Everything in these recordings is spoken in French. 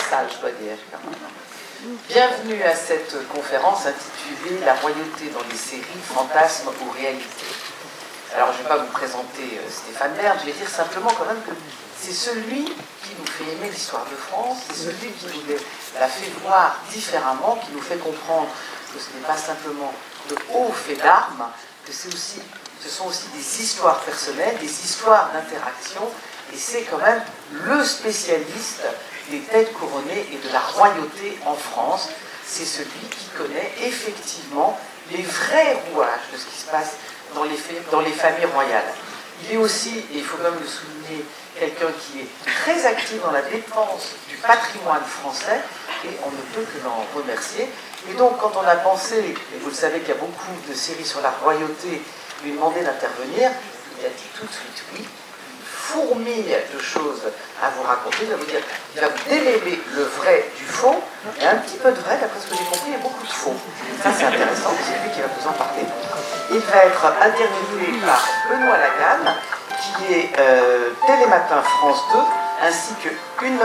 salle, je dois dire. Bienvenue à cette conférence intitulée « La royauté dans les séries, fantasmes ou réalité ». Alors, je ne vais pas vous présenter Stéphane Bern, je vais dire simplement quand même que c'est celui qui nous fait aimer l'histoire de France, c'est celui qui nous la fait voir différemment, qui nous fait comprendre que ce n'est pas simplement de hauts faits d'armes, que ce sont aussi des histoires personnelles, des histoires d'interaction, et c'est quand même le spécialiste des têtes couronnées et de la royauté en France. C'est celui qui connaît effectivement les vrais rouages de ce qui se passe dans les familles royales. Il est aussi, et il faut quand même le souligner, quelqu'un qui est très actif dans la défense du patrimoine français, et on ne peut que l'en remercier. Et donc, quand on a pensé, et vous le savez qu'il y a beaucoup de séries sur la royauté, lui demander d'intervenir, il a dit tout de suite oui. Fourmille de choses à vous raconter, il va vous démêler le vrai du faux, et un petit peu de vrai, d'après ce que j'ai compris, il y a beaucoup de faux. Ça c'est intéressant, c'est lui qui va vous en parler. Il va être interviewé par Benoît Laganne, qui est Télématin France 2, ainsi que une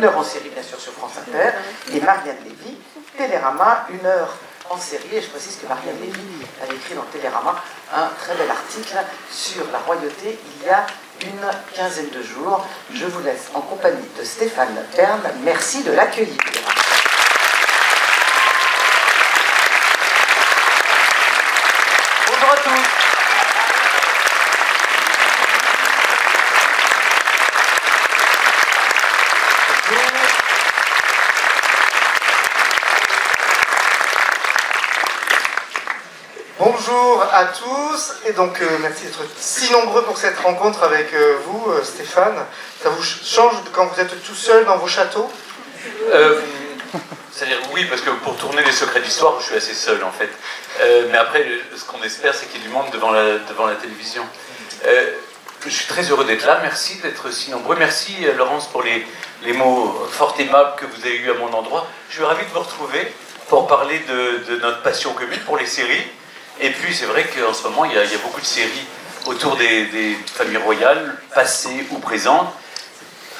heure en série bien sûr sur France Inter, et Marianne Lévy, Télérama, 1 heure en série, et je précise que Marianne Lévy avait écrit dans Télérama un très bel article sur la royauté il y a une quinzaine de jours. Je vous laisse en compagnie de Stéphane Bern. Merci de l'accueillir. Bonjour à tous. Bonjour à tous, et donc merci d'être si nombreux pour cette rencontre avec vous, Stéphane. Ça vous change quand vous êtes tout seul dans vos châteaux? C'est-à-dire oui, parce que pour tourner les secrets d'histoire, je suis assez seul en fait. Mais après, ce qu'on espère, c'est qu'il y ait du monde devant la télévision. Je suis très heureux d'être là, merci d'être si nombreux. Merci Laurence pour les mots fort aimables que vous avez eus à mon endroit. Je suis ravi de vous retrouver pour parler de notre passion commune pour les séries. Et puis c'est vrai qu'en ce moment il y a beaucoup de séries autour des familles royales, passées ou présentes.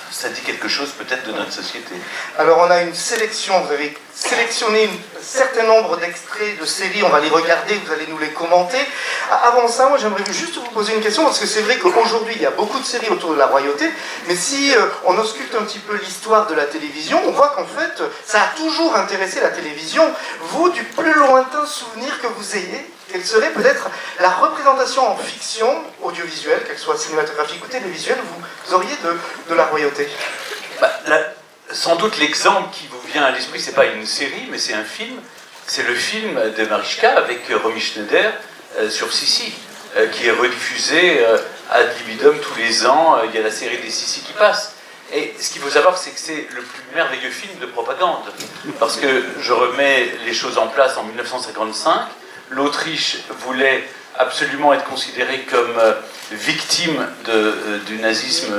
Ça dit quelque chose peut-être de notre société. Alors on a une sélection, vous avez sélectionné un certain nombre d'extraits de séries, on va les regarder, vous allez nous les commenter. Avant ça, moi j'aimerais juste vous poser une question, parce que c'est vrai qu'aujourd'hui il y a beaucoup de séries autour de la royauté, mais si on ausculte un petit peu l'histoire de la télévision, on voit qu'en fait ça a toujours intéressé la télévision. Vous, du plus lointain souvenir que vous ayez, quelle serait peut-être la représentation en fiction audiovisuelle, qu'elle soit cinématographique ou télévisuelle, vous auriez de la royauté? Sans doute l'exemple qui vous vient à l'esprit, c'est pas une série, mais c'est un film. C'est le film de Marichka avec Romy Schneider sur Sissi, qui est rediffusé ad libidum tous les ans. Il y a la série des Sissi qui passe. Et ce qu'il faut savoir, c'est que c'est le plus merveilleux film de propagande. Parce que je remets les choses en place en 1955. L'Autriche voulait absolument être considérée comme victime du nazisme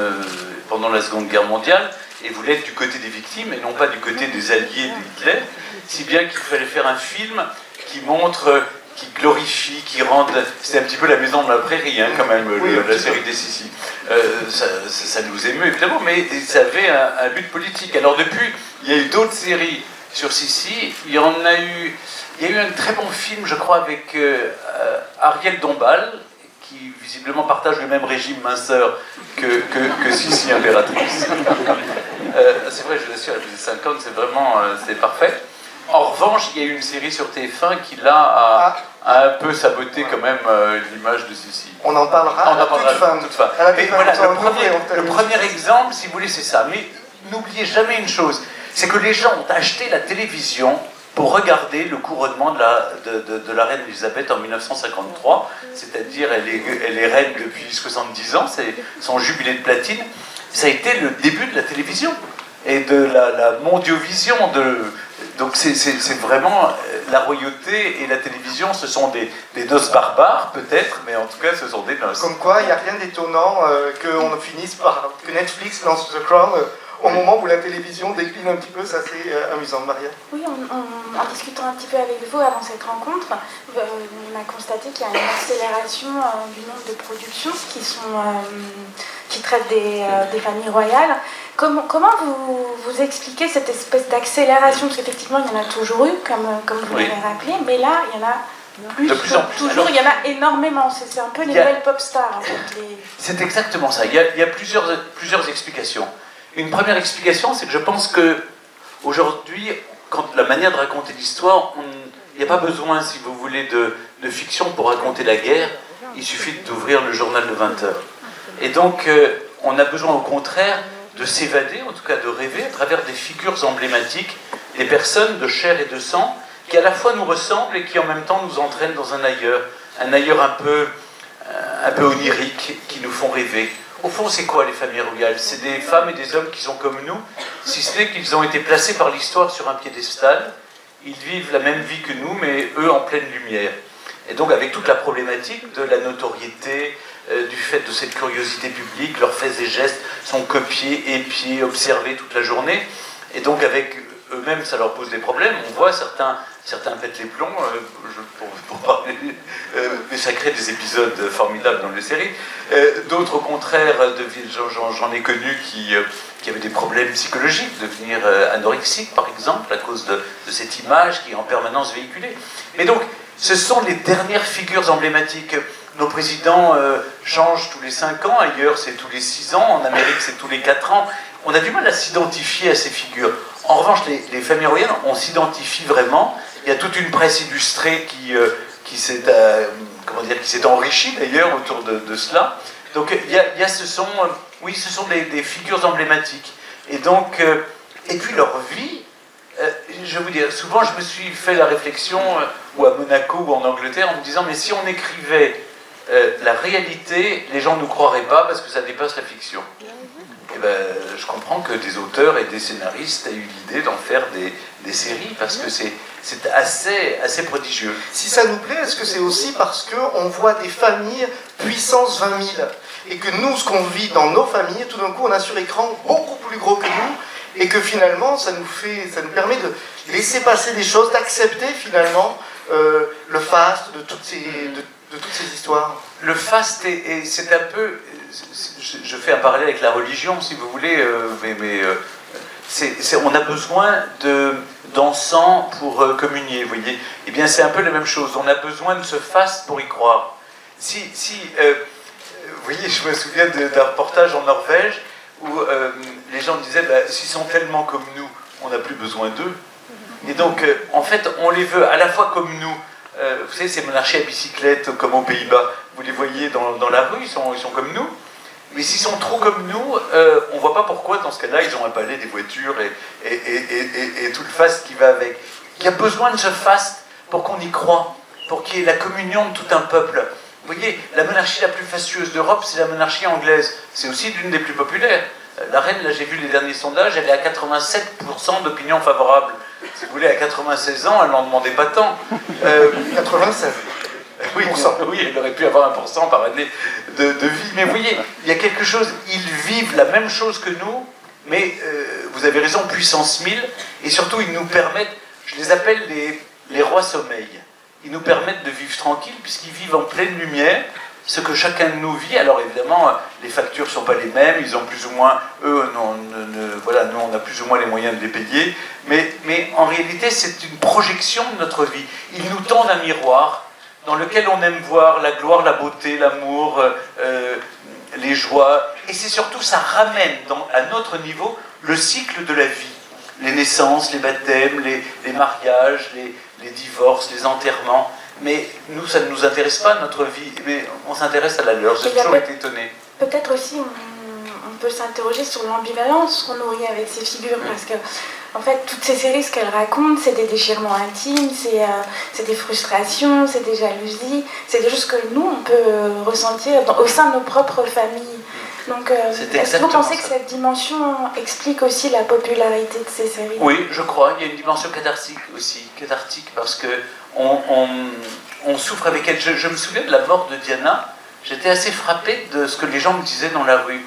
pendant la Seconde Guerre mondiale, et voulait être du côté des victimes et non pas du côté des alliés d'Hitler, si bien qu'il fallait faire un film qui montre, qui glorifie, qui rende... C'était un petit peu la maison de la prairie, hein, quand même, la série des Sissi. Ça nous émeut, évidemment, mais ça avait un but politique. Alors depuis, il y a eu d'autres séries sur Sissi, il y a eu un très bon film, je crois, avec Ariel Dombal, qui visiblement partage le même régime minceur que Sissi impératrice. C'est vrai, je vous assure, elle faisait 50, c'est vraiment c'est parfait. En revanche, il y a eu une série sur TF1 qui, là, a un peu saboté quand même l'image de Sissi. On en parlera à toute fin. Mais voilà, le premier exemple, si vous voulez, c'est ça. Mais n'oubliez jamais une chose, c'est que les gens ont acheté la télévision pour regarder le couronnement de la reine Elisabeth en 1953, c'est-à-dire elle est reine depuis 70 ans, c'est son jubilé de platine. Ça a été le début de la télévision et de la mondiovision. Donc c'est vraiment la royauté et la télévision, ce sont des noces barbares peut-être, mais en tout cas ce sont des noces. Comme quoi, il n'y a rien d'étonnant que Netflix lance The Crown au moment où la télévision décline un petit peu, ça c'est amusant. Maria? Oui, en discutant un petit peu avec vous avant cette rencontre, on a constaté qu'il y a une accélération du nombre de productions qui qui traite des familles royales. Comment vous expliquez cette espèce d'accélération? Parce qu'effectivement, il y en a toujours eu, comme vous l'avez rappelé, mais là, il y en a plus, de plus en plus. toujours, il y en a énormément. C'est un peu les nouvelles pop stars. En fait, C'est exactement ça. Il y a plusieurs explications. Une première explication, c'est que je pense que aujourd'hui, quand la manière de raconter l'histoire, il n'y a pas besoin, si vous voulez, de fiction pour raconter la guerre. Il suffit d'ouvrir le journal de 20 heures. Et donc, on a besoin au contraire de s'évader, en tout cas de rêver, à travers des figures emblématiques, des personnes de chair et de sang, qui à la fois nous ressemblent et qui en même temps nous entraînent dans un ailleurs un peu onirique, qui nous font rêver. Au fond, c'est quoi les familles royales? C'est des femmes et des hommes qui sont comme nous, si ce n'est qu'ils ont été placés par l'histoire sur un piédestal. Ils vivent la même vie que nous, mais eux en pleine lumière. Et donc avec toute la problématique de la notoriété, du fait de cette curiosité publique, leurs faits et gestes sont copiés, épiés, observés toute la journée. Et donc avec eux-mêmes, ça leur pose des problèmes. On voit certains pètent les plombs, pour parler, mais ça crée des épisodes formidables dans les séries. D'autres, au contraire, j'en ai connu qui avaient des problèmes psychologiques, devenir anorexiques, par exemple, à cause de cette image qui est en permanence véhiculée. Mais donc, ce sont les dernières figures emblématiques. Nos présidents changent tous les 5 ans, ailleurs c'est tous les 6 ans, en Amérique c'est tous les 4 ans. On a du mal à s'identifier à ces figures. En revanche, les familles royales, on s'identifie vraiment. Il y a toute une presse illustrée qui s'est enrichie d'ailleurs autour de cela. Donc ce sont des figures emblématiques. Et donc, et puis leur vie, je vais vous dire, souvent je me suis fait la réflexion, ou à Monaco ou en Angleterre, en me disant, mais si on écrivait la réalité, les gens ne nous croiraient pas parce que ça dépasse la fiction. Et ben, je comprends que des auteurs et des scénaristes aient eu l'idée d'en faire des séries, parce que c'est assez prodigieux. Si ça nous plaît, est-ce que c'est aussi parce qu'on voit des familles puissance 20 000 et que nous, ce qu'on vit dans nos familles, tout d'un coup, on a sur écran beaucoup plus gros que nous, et que finalement, ça nous permet de laisser passer des choses, d'accepter finalement le faste de toutes ces histoires. Le faste, c'est un peu... Je fais un parallèle avec la religion, si vous voulez, on a besoin d'encens pour communier, vous voyez. Eh bien, c'est un peu la même chose. On a besoin de ce faste pour y croire. Vous voyez, je me souviens d'un reportage en Norvège où les gens disaient, s'ils sont tellement comme nous, on n'a plus besoin d'eux. Et donc, en fait, on les veut à la fois comme nous. Vous savez, ces monarchies à bicyclette, comme aux Pays-Bas, vous les voyez dans la rue, ils sont comme nous. Mais s'ils sont trop comme nous, on ne voit pas pourquoi, dans ce cas-là, ils ont un palais, des voitures et tout le faste qui va avec. Il y a besoin de ce faste pour qu'on y croit, pour qu'il y ait la communion de tout un peuple. Vous voyez, la monarchie la plus fastueuse d'Europe, c'est la monarchie anglaise. C'est aussi l'une des plus populaires. La reine, là j'ai vu les derniers sondages, elle est à 87% d'opinion favorable. Si vous voulez, à 96 ans, elle n'en demandait pas tant. 96. Oui, elle aurait pu avoir 1% par année de vie. Mais vous voyez, il y a quelque chose, ils vivent la même chose que nous, mais vous avez raison, puissance 1000, et surtout ils nous permettent, je les appelle les rois sommeil. Ils nous permettent de vivre tranquille, puisqu'ils vivent en pleine lumière, ce que chacun de nous vit. Alors évidemment, les factures ne sont pas les mêmes, ils ont plus ou moins, voilà, nous on a plus ou moins les moyens de les payer, mais en réalité c'est une projection de notre vie. Ils nous tendent un miroir dans lequel on aime voir la gloire, la beauté, l'amour, les joies, et c'est surtout, ça ramène à notre niveau le cycle de la vie. Les naissances, les baptêmes, les mariages, les divorces, les enterrements. Mais nous, ça ne nous intéresse pas, notre vie, mais on s'intéresse à la leur. J'ai toujours été étonné. Peut-être aussi, on peut s'interroger sur l'ambivalence qu'on nourrit avec ces figures, parce que, en fait, toutes ces séries, ce qu'elles racontent, c'est des déchirements intimes, c'est des frustrations, c'est des jalousies, c'est des choses que nous, on peut ressentir au sein de nos propres familles. Donc, est-ce que vous pensez que cette dimension explique aussi la popularité de ces séries? Oui, je crois. Il y a une dimension cathartique aussi, parce que on souffre avec elle. Je me souviens de la mort de Diana. J'étais assez frappé de ce que les gens me disaient dans la rue.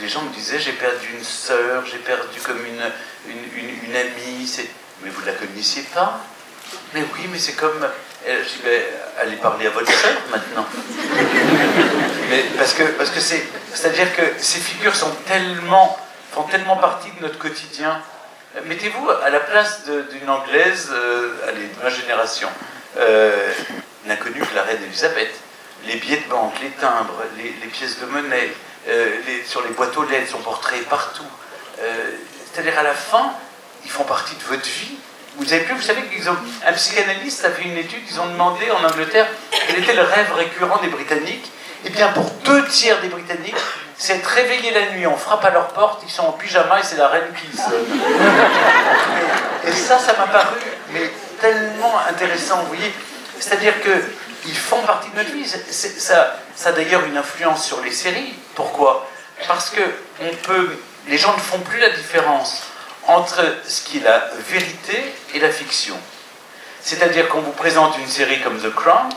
Les gens me disaient, j'ai perdu une sœur, j'ai perdu comme une amie. Mais vous ne la connaissiez pas? Mais oui, mais c'est comme... Je dis, allez parler à votre sœur maintenant. Mais parce Parce que c'est-à-dire que ces figures font tellement partie de notre quotidien. Mettez-vous à la place d'une Anglaise, allez, de ma génération, l'inconnue que la reine Elisabeth. Les billets de banque, les timbres, les pièces de monnaie, sur les boîtes aux lettres, son portrait est partout. C'est-à-dire à la fin, ils font partie de votre vie. Vous savez un psychanalyste a fait une étude, ils ont demandé en Angleterre quel était le rêve récurrent des Britanniques. Eh bien, pour 2 tiers des Britanniques, c'est être réveillés la nuit, on frappe à leur porte, ils sont en pyjama et c'est la reine qui sonne. Et ça m'a paru tellement intéressant, vous voyez. C'est-à-dire qu'ils font partie de notre vie. Ça a d'ailleurs une influence sur les séries. Pourquoi? Parce que les gens ne font plus la différence entre ce qui est la vérité et la fiction. C'est-à-dire qu'on vous présente une série comme The Crown,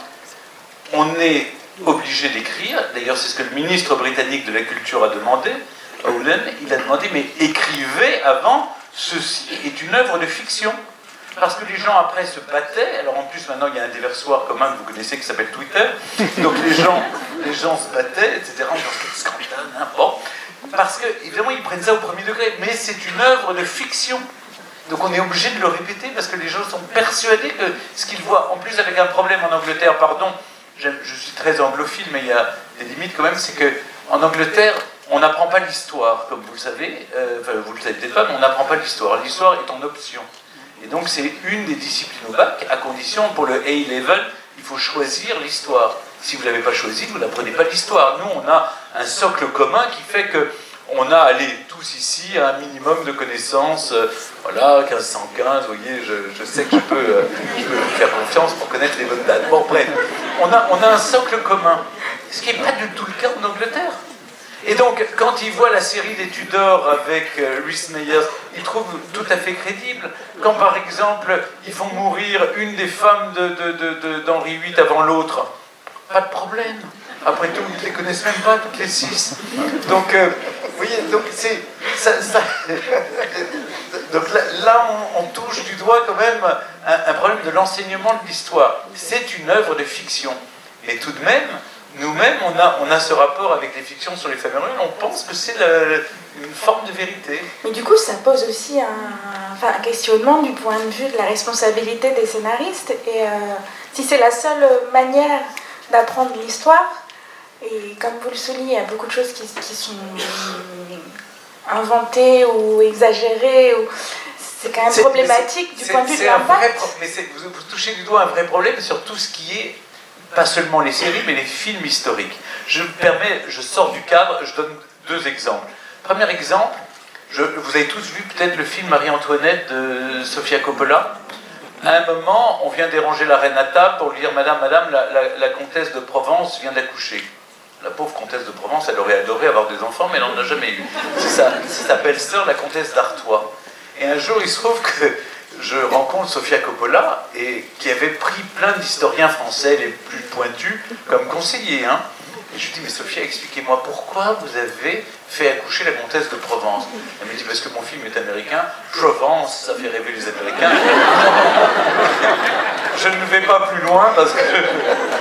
on est obligé d'écrire, d'ailleurs c'est ce que le ministre britannique de la Culture a demandé, Howland, il a demandé, mais écrivez avant, ceci est une œuvre de fiction. Parce que les gens après se battaient, alors en plus maintenant il y a un déversoir commun que vous connaissez qui s'appelle Twitter, donc les gens se battaient, etc. On dit quel scandale, hein, bon. Parce que, évidemment, ils prennent ça au premier degré, mais c'est une œuvre de fiction. Donc on est obligé de le répéter parce que les gens sont persuadés que ce qu'ils voient, en plus avec un problème en Angleterre, pardon, je suis très anglophile, mais il y a des limites quand même, c'est qu'en Angleterre, on n'apprend pas l'histoire, comme vous le savez, enfin vous le savez peut-être pas, mais on n'apprend pas l'histoire. L'histoire est en option. Et donc c'est une des disciplines au bac, à condition, pour le A-level, il faut choisir l'histoire. Si vous ne l'avez pas choisi, vous n'apprenez pas l'histoire. Nous, on a un socle commun qui fait qu'on a, tous ici, un minimum de connaissances. Voilà, 1515, vous voyez, je sais que je peux vous faire confiance pour connaître les bonnes dates. Bon, bref, on a un socle commun, ce qui n'est pas du tout le cas en Angleterre. Et donc, quand ils voient la série des Tudors avec Rhys Meyers, ils trouvent tout à fait crédible. Quand, par exemple, ils font mourir une des femmes d'Henri VIII avant l'autre, pas de problème. Après tout, ils ne les connaissent même pas, toutes les 6. Donc, vous voyez, donc c'est... donc là, on touche du doigt quand même un problème de l'enseignement de l'histoire. C'est une œuvre de fiction. Mais tout de même, nous-mêmes, on a ce rapport avec les fictions sur les familles royales, on pense que c'est une forme de vérité. Mais du coup, ça pose aussi un questionnement du point de vue de la responsabilité des scénaristes. Et si c'est la seule manière d'apprendre l'histoire, et comme vous le soulignez, il y a beaucoup de choses qui sont inventées ou exagérées, ou... c'est quand même problématique du point de vue de l'impact. Mais vous touchez du doigt un vrai problème sur tout ce qui est pas seulement les séries, mais les films historiques. Je sors du cadre, je donne 2 exemples. Premier exemple, vous avez tous vu peut-être le film Marie-Antoinette de Sofia Coppola. À un moment, on vient déranger la reine à table pour lui dire « Madame, la comtesse de Provence vient d'accoucher ». La pauvre comtesse de Provence, elle aurait adoré avoir des enfants, mais elle n'en a jamais eu. C'est sa belle-sœur, la comtesse d'Artois. Et un jour, il se trouve que je rencontre Sofia Coppola, qui avait pris plein d'historiens français les plus pointus comme conseillers. Hein. Et je lui dis, mais Sofia, expliquez-moi pourquoi vous avez fait accoucher la comtesse de Provence. Elle me dit, parce que mon film est américain, Provence, ça fait rêver les Américains. Je ne vais pas plus loin, parce que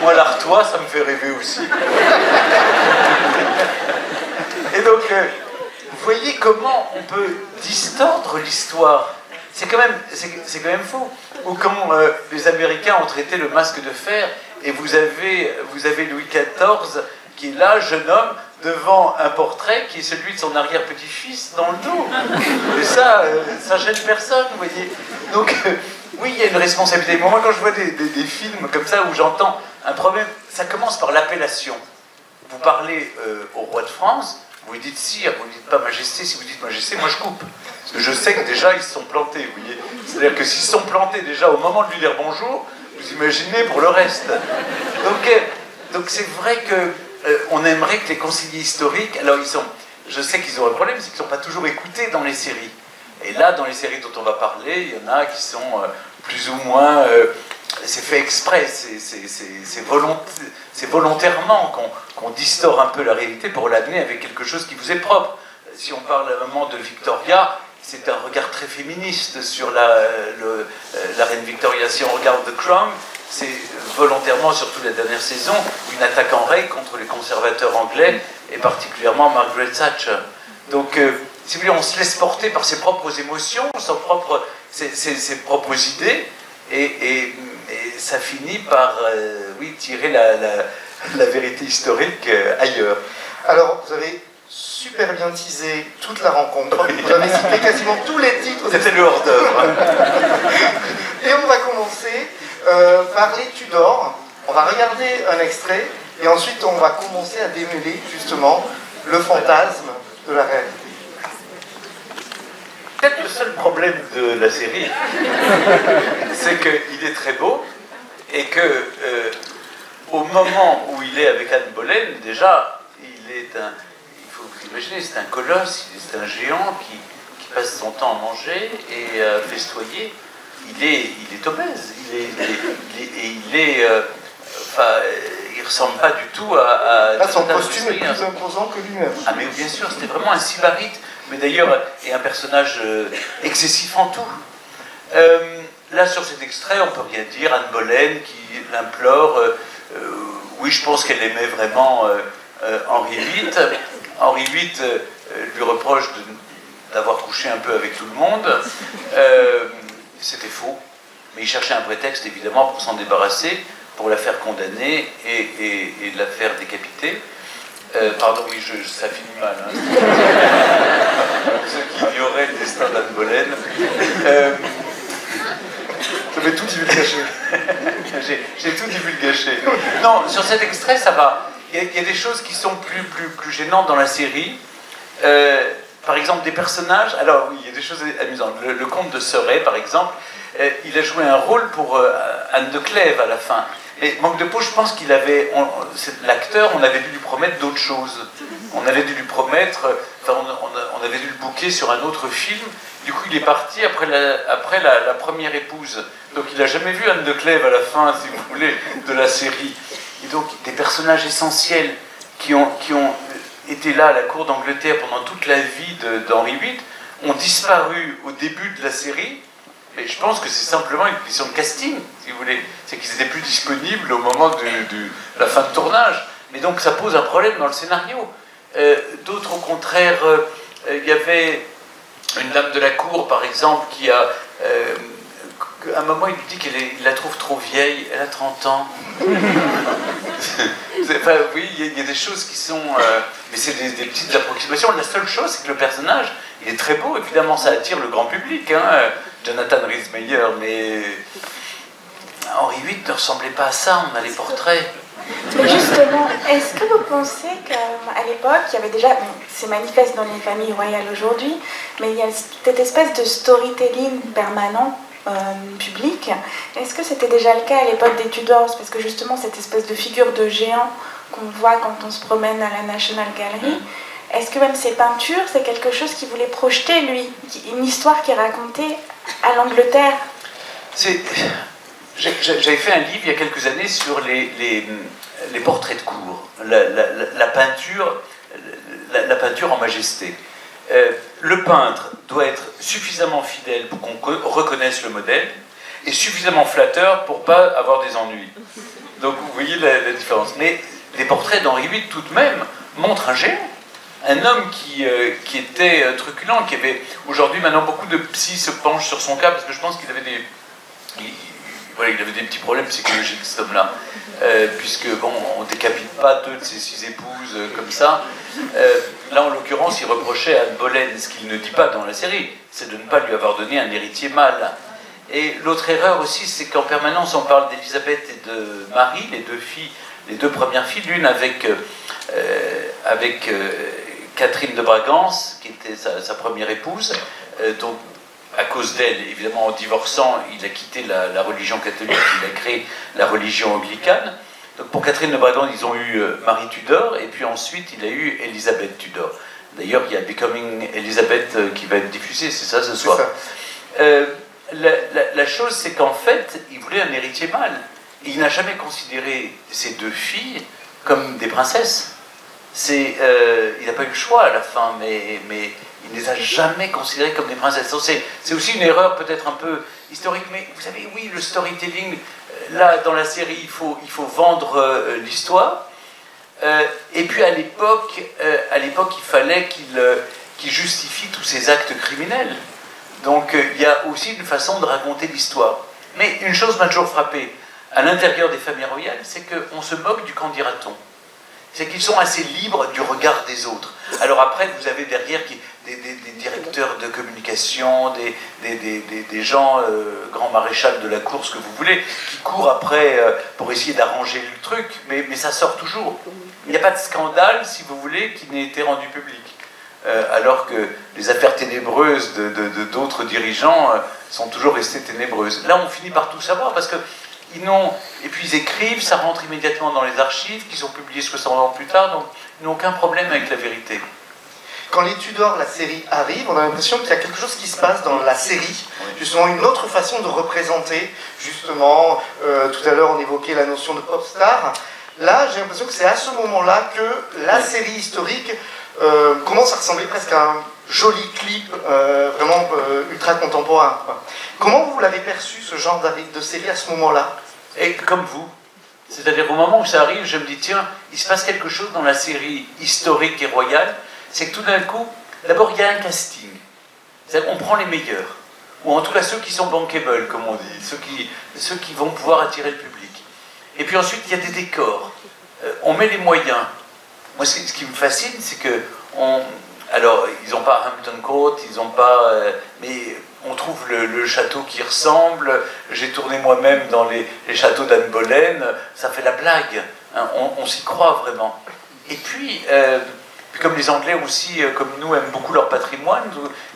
moi, l'Artois, ça me fait rêver aussi. Et donc, vous voyez comment on peut distordre l'histoire. C'est quand même faux. Ou quand les Américains ont traité le masque de fer, et vous avez Louis XIV qui est là, jeune homme, devant un portrait qui est celui de son arrière-petit-fils dans le dos. Et ça gêne personne, vous voyez. Donc, oui, il y a une responsabilité. Moi, quand je vois des films comme ça où j'entends un problème, ça commence par l'appellation. Vous parlez au roi de France, vous lui dites sire, vous ne dites pas majesté. Si vous dites majesté, moi je coupe. Parce que je sais que déjà, ils se sont plantés, vous voyez. C'est-à-dire que s'ils se sont plantés déjà au moment de lui dire bonjour, vous imaginez pour le reste. Donc c'est vrai qu'on aimerait que les conseillers historiques, alors je sais qu'ils ont un problème, c'est qu'ils ne sont pas toujours écoutés dans les séries. Et là, dans les séries dont on va parler, il y en a qui sont plus ou moins... c'est fait exprès, c'est volontairement qu'on distord un peu la réalité pour l'amener avec quelque chose qui vous est propre. Si on parle à un moment de Victoria, c'est un regard très féministe sur la reine Victoria. Si on regarde The Crown, c'est volontairement, surtout la dernière saison, une attaque en règle contre les conservateurs anglais, et particulièrement Margaret Thatcher. Donc, si vous voulez, on se laisse porter par ses propres émotions, ses propres idées, et ça finit par tirer la vérité historique ailleurs. Alors, vous avez super bien teasé toute la rencontre. Vous avez cité quasiment tous les titres. C'était le hors-d'œuvre. Et on va commencer par les Tudors. On va regarder un extrait et ensuite on va commencer à démêler justement le fantasme de la réalité. Peut-être le seul problème de la série, c'est qu'il est très beau et que au moment où il est avec Anne Boleyn, déjà, il faut vous imaginer, c'est un colosse, c'est un géant qui passe son temps à manger et à festoyer. Il est obèse, il ressemble pas du tout à là, son costume est plus imposant que lui-même. Ah mais bien sûr, c'était vraiment un sybarite, mais d'ailleurs est un personnage excessif en tout. Là, sur cet extrait, on peut rien dire. Anne Boleyn qui l'implore. Oui, je pense qu'elle aimait vraiment Henri VIII. Henri VIII lui reproche d'avoir couché un peu avec tout le monde. C'était faux. Mais il cherchait un prétexte, évidemment, pour s'en débarrasser, pour la faire condamner et la faire décapiter. Pardon, oui, ça finit mal. Hein. Ceux qui ignoraient le destin d'Anne Boleyn. J'avais tout divulgaché. J'ai tout divulgaché. Non, sur cet extrait, ça va. Il y a des choses qui sont plus gênantes dans la série. Par exemple, des personnages. Alors, oui, il y a des choses amusantes. Le comte de Surrey, par exemple, il a joué un rôle pour Anne de Clèves à la fin. Et manque de peau, je pense qu'il avait. L'acteur, on avait dû lui promettre d'autres choses. On avait dû lui promettre. Enfin, on avait dû le booker sur un autre film. Du coup, il est parti après la première épouse. Donc, il n'a jamais vu Anne de Clèves à la fin, si vous voulez, de la série. Et donc, des personnages essentiels qui ont été là à la cour d'Angleterre pendant toute la vie d'Henri VIII ont disparu au début de la série. Et je pense que c'est simplement une question de casting, si vous voulez. C'est qu'ils étaient plus disponibles au moment de la fin de tournage. Mais donc, ça pose un problème dans le scénario. D'autres, au contraire, il y avait une dame de la cour, par exemple, qui a... à un moment, il lui dit qu'il la trouve trop vieille. Elle a 30 ans. Enfin, oui, il y a des choses qui sont... mais c'est des petites approximations. La seule chose, c'est que le personnage, il est très beau. Évidemment, ça attire le grand public. Hein, Jonathan Rhys-Meyer, mais... Henri VIII ne ressemblait pas à ça. On a les portraits. Mais justement, est-ce que vous pensez qu'à l'époque, il y avait déjà, bon, c'est manifeste dans les familles royales aujourd'hui, mais il y a cette espèce de storytelling permanent public. Est-ce que c'était déjà le cas à l'époque des Tudors? Parce que justement, cette espèce de figure de géant qu'on voit quand on se promène à la National Gallery, est-ce que même ses peintures, c'est quelque chose qu'il voulait projeter, lui? Une histoire qu'il racontait à l'Angleterre? J'avais fait un livre il y a quelques années sur les portraits de cour, la peinture en majesté. Le peintre doit être suffisamment fidèle pour qu'on reconnaisse le modèle et suffisamment flatteur pour ne pas avoir des ennuis. Donc vous voyez la différence. Mais les portraits d'Henri VIII tout de même montrent un géant. Un homme qui était truculent, qui avait... Aujourd'hui, maintenant, beaucoup de psys se penchent sur son cas parce que je pense qu'il avait des... il avait des petits problèmes psychologiques, cet homme-là. Puisque, bon, on ne décapite pas 2 de ses 6 épouses comme ça. Là, en l'occurrence, il reprochait à Anne Boleyn, ce qu'il ne dit pas dans la série, c'est de ne pas lui avoir donné un héritier mâle. Et l'autre erreur aussi, c'est qu'en permanence, on parle d'Élisabeth et de Marie, les deux premières filles, l'une avec Catherine de Bragance, qui était sa première épouse, donc à cause d'elle, évidemment, en divorçant, il a quitté la religion catholique, il a créé la religion anglicane. Donc pour Catherine de Bragance, ils ont eu Marie Tudor, et puis ensuite, il a eu Elisabeth Tudor. D'ailleurs, il y a Becoming Elizabeth qui va être diffusé, c'est ça ce soir. La chose, c'est qu'en fait, il voulait un héritier mâle. Et il n'a jamais considéré ces 2 filles comme des princesses. Il n'a pas eu le choix à la fin, mais il ne les a jamais considérées comme des princesses. C'est aussi une erreur peut-être un peu historique. Mais vous savez, oui, le storytelling, là, dans la série, il faut vendre l'histoire. Et puis à l'époque, il fallait qu'il justifie tous ses actes criminels. Donc il y a aussi une façon de raconter l'histoire. Mais une chose m'a toujours frappé, à l'intérieur des familles royales, c'est qu'on se moque du qu'en dira-t-on. C'est qu'ils sont assez libres du regard des autres. Alors après, vous avez derrière des directeurs de communication, des gens, grands maréchals de la cour, ce que vous voulez, qui courent après pour essayer d'arranger le truc, mais ça sort toujours. Il n'y a pas de scandale, si vous voulez, qui n'ait été rendu public. Alors que les affaires ténébreuses d'autres dirigeants sont toujours restées ténébreuses. Là, on finit par tout savoir, parce que et puis ils écrivent, ça rentre immédiatement dans les archives, qui sont publiées 60 ans plus tard, donc ils n'ont aucun problème avec la vérité. Quand les Tudors, la série, arrive, on a l'impression qu'il y a quelque chose qui se passe dans la série, justement une autre façon de représenter, justement, tout à l'heure on évoquait la notion de pop star. Là, j'ai l'impression que c'est à ce moment-là que la série historique commence à ressembler presque à un joli clip, vraiment ultra contemporain. Comment vous l'avez perçu, ce genre de série, à ce moment-là? Et comme vous. C'est-à-dire au moment où ça arrive, je me dis, tiens, il se passe quelque chose dans la série historique et royale, c'est que tout d'un coup, d'abord il y a un casting. C'est-à-dire on prend les meilleurs, ou en tout cas ceux qui sont bankable, comme on dit, ceux qui vont pouvoir attirer le public. Et puis ensuite, il y a des décors. On met les moyens. Moi, ce qui me fascine, c'est que alors, ils n'ont pas Hampton Court, ils n'ont pas... mais on trouve le château qui ressemble. J'ai tourné moi-même dans les châteaux d'Anne Boleyn. Ça fait la blague. Hein, on s'y croit vraiment. Et puis, comme les Anglais aussi, comme nous, aiment beaucoup leur patrimoine,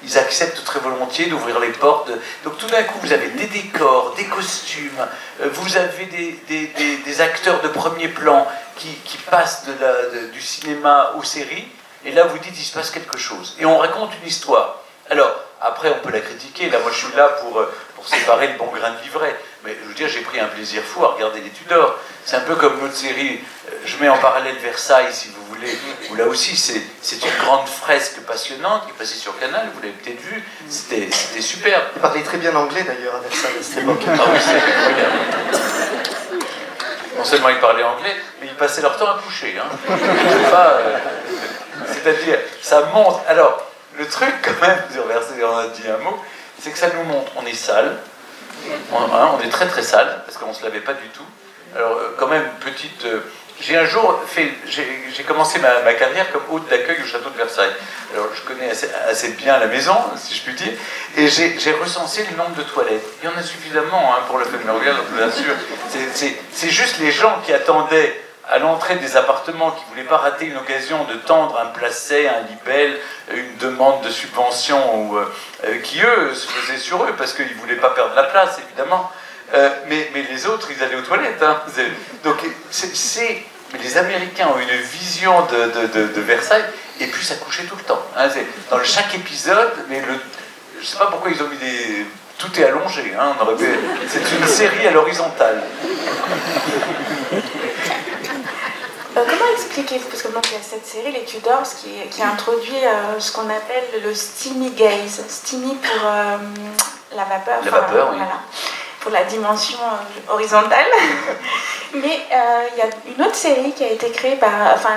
ils acceptent très volontiers d'ouvrir les portes. Donc tout d'un coup, vous avez des décors, des costumes, vous avez des acteurs de premier plan qui passent du cinéma aux séries. Et là, vous dites, il se passe quelque chose. Et on raconte une histoire. Alors, après, on peut la critiquer. Là, moi, je suis là pour séparer le bon grain de l'ivraie. Mais je veux dire, j'ai pris un plaisir fou à regarder les Tudors. C'est un peu comme notre série, je mets en parallèle Versailles, si vous voulez, où là aussi, c'est une grande fresque passionnante qui est passée sur Canal, vous l'avez peut-être vu. C'était superbe. Ils parlaient très bien anglais, d'ailleurs, à Versailles, à cette époque. Ah oui, c'est incroyable. Non seulement ils parlaient anglais, mais ils passaient leur temps à coucher. Hein. C'est-à-dire, ça montre... Alors, le truc, quand même, sur Versailles, on a dit un mot, c'est que ça nous montre, on est sale, on est très très sale, parce qu'on ne se lavait pas du tout. Alors, quand même, petite... j'ai un jour fait... J'ai commencé ma carrière comme hôte d'accueil au château de Versailles. Alors, je connais assez bien la maison, si je puis dire, et j'ai recensé le nombre de toilettes. Il y en a suffisamment hein, pour le Family, bien sûr. C'est juste les gens qui attendaient à l'entrée des appartements, qui ne voulaient pas rater une occasion de tendre un placet, un libelle, une demande de subvention, ou, qui eux se faisaient sur eux, parce qu'ils ne voulaient pas perdre la place, évidemment. Mais les autres, ils allaient aux toilettes. Hein. Donc, mais les Américains ont une vision de Versailles, et puis ça couchait tout le temps. Hein. Dans chaque épisode, je ne sais pas pourquoi ils ont mis des... Tout est allongé. Hein. C'est une série à l'horizontale. Comment expliquez-vous, parce que donc, il y a cette série, les Tudors, qui a introduit ce qu'on appelle le steamy gaze. Steamy pour la vapeur. La vapeur, oui. Voilà, pour la dimension horizontale. Mais il y a une autre série qui a été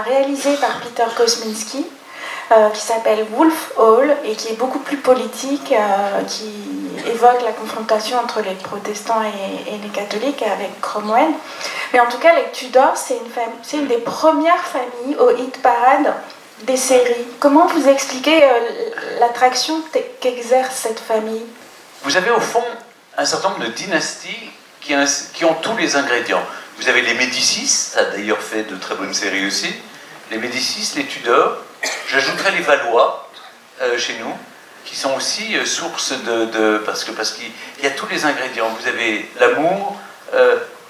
réalisée par Peter Kosminski, qui s'appelle Wolf Hall, et qui est beaucoup plus politique, qui évoque la confrontation entre les protestants et les catholiques avec Cromwell. Mais en tout cas, les Tudors, c'est une des premières familles au hit parade des séries. Comment vous expliquez l'attraction qu'exerce cette famille? Vous avez au fond un certain nombre de dynasties qui ont tous les ingrédients. Vous avez les Médicis, ça a d'ailleurs fait de très bonnes séries aussi. Les Médicis, les Tudors. J'ajouterais les Valois chez nous, qui sont aussi source parce qu'il y a tous les ingrédients. Vous avez l'amour,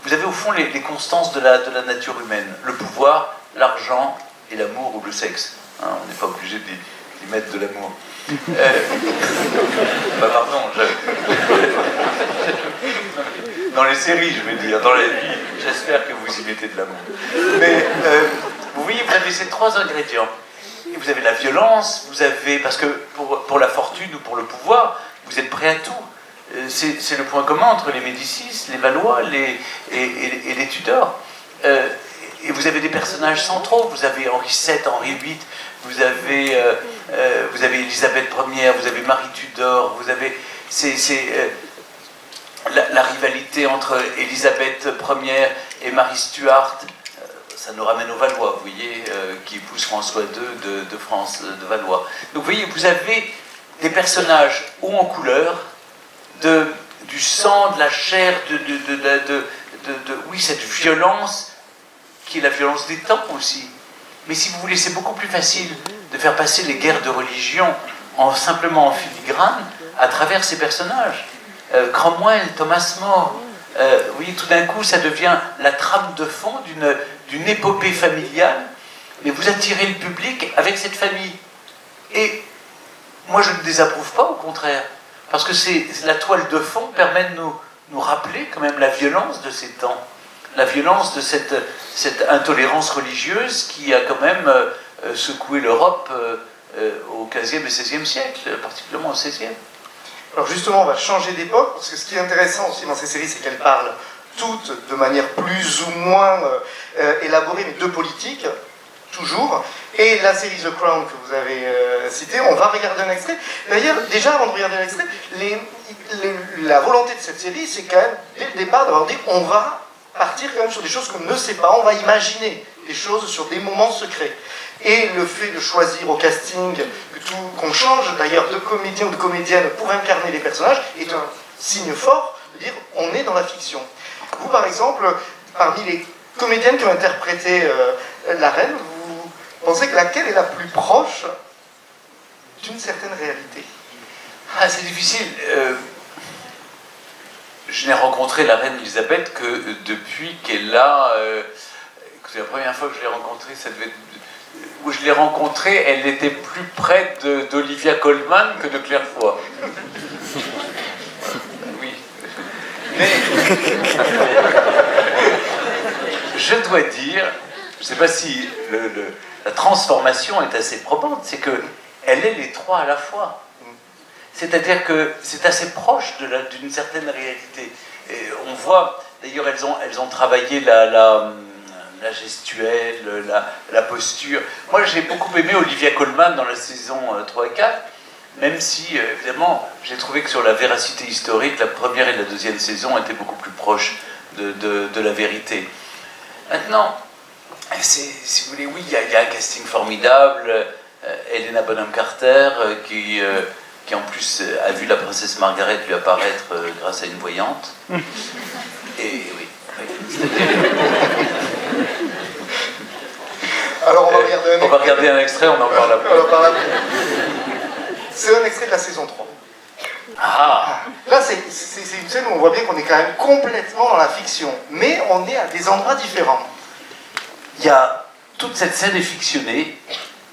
vous avez au fond les constances de la nature humaine, le pouvoir, l'argent et l'amour ou le sexe. Hein, on n'est pas obligé d'y mettre de l'amour. Pardon, dans les séries, je veux dire, dans la vie, j'espère que vous y mettez de l'amour. Mais vous voyez, vous avez ces trois ingrédients. Et vous avez la violence, vous avez, parce que pour la fortune ou pour le pouvoir, vous êtes prêt à tout. c'est le point commun entre les Médicis, les Valois et les Tudors. Et vous avez des personnages centraux, vous avez Henri VII, Henri VIII, vous avez Élisabeth Ier, vous avez Marie Tudor, vous avez la rivalité entre Élisabeth Ier et Marie Stuart. Ça nous ramène aux Valois, vous voyez, qui épouse François II de France, de Valois. Donc vous voyez, vous avez des personnages hauts en couleur, du sang, de la chair, oui, cette violence, qui est la violence des temps aussi. Mais si vous voulez, c'est beaucoup plus facile de faire passer les guerres de religion simplement en filigrane à travers ces personnages. Cromwell, Thomas More, vous voyez, tout d'un coup, ça devient la trame de fond d'une épopée familiale, mais vous attirez le public avec cette famille. Et moi, je ne désapprouve pas, au contraire, parce que la toile de fond permet de nous rappeler quand même la violence de ces temps, la violence de cette intolérance religieuse qui a quand même secoué l'Europe au XVe et XVIe siècle, particulièrement au XVIe. Alors justement, on va changer d'époque, parce que ce qui est intéressant aussi dans ces séries, c'est qu'elles parlent toutes de manière plus ou moins élaborée, mais de politique, toujours. Et la série The Crown que vous avez citée, on va regarder un extrait. D'ailleurs, déjà avant de regarder l'extrait, la volonté de cette série, c'est quand même, dès le départ, d'avoir dit on va partir quand même sur des choses qu'on ne sait pas, on va imaginer des choses sur des moments secrets. Et le fait de choisir au casting, qu'on change d'ailleurs de comédien ou de comédienne pour incarner les personnages, est un signe fort de dire on est dans la fiction. Vous, par exemple, parmi les comédiennes qui ont interprété la reine, vous pensez que laquelle est la plus proche d'une certaine réalité? Ah, c'est difficile. Je n'ai rencontré la reine Elisabeth que depuis qu'elle a... écoutez, la première fois que je l'ai rencontrée, ça devait être... Où je l'ai rencontrée, elle était plus près d'Olivia Colman que de Claire Foy. Oui. Mais... je dois dire, je ne sais pas si la transformation est assez probante, c'est qu'elle est les trois à la fois. C'est-à-dire que c'est assez proche d'une certaine réalité. Et on voit, d'ailleurs, elles ont travaillé la gestuelle, la posture. Moi, j'ai beaucoup aimé Olivia Colman dans la saison 3 et 4, même si, évidemment, j'ai trouvé que sur la véracité historique, la première et la deuxième saison étaient beaucoup plus proches de la vérité. Maintenant, si vous voulez, oui, il y a un casting formidable. Helena Bonham Carter, qui en plus a vu la princesse Margaret lui apparaître grâce à une voyante. Et oui. Alors on va regarder un extrait, on en parle après. C'est un extrait de la saison 3. Ah. Là, c'est une scène où on voit bien qu'on est quand même complètement dans la fiction, mais on est à des endroits différents. Toute cette scène est fictionnée,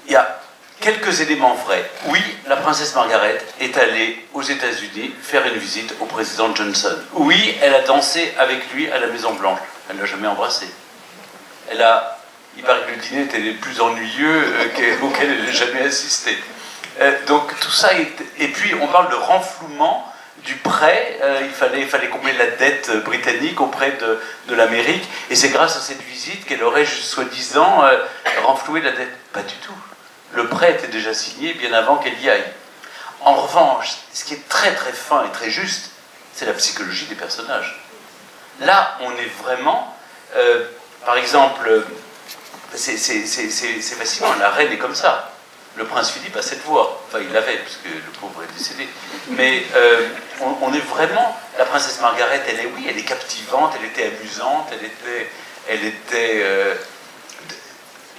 il y a quelques éléments vrais. Oui, la princesse Margaret est allée aux États-Unis faire une visite au président Johnson. Oui, elle a dansé avec lui à la Maison-Blanche. Elle ne l'a jamais embrassé. Il paraît que le dîner était le plus ennuyeux auquel elle n'ait jamais assisté. Donc tout ça et puis on parle de renflouement du prêt. Il fallait combler la dette britannique auprès de l'Amérique, et c'est grâce à cette visite qu'elle aurait soi-disant renfloué la dette. Pas du tout. Le prêt était déjà signé bien avant qu'elle y aille. En revanche, ce qui est très très fin et très juste, c'est la psychologie des personnages. Là, on est vraiment, par exemple, c'est fascinant, la reine est comme ça. Le prince Philippe a cette voix, enfin il l'avait, puisque le pauvre est décédé. Mais on est vraiment, la princesse Margaret, elle est captivante, elle était amusante, elle était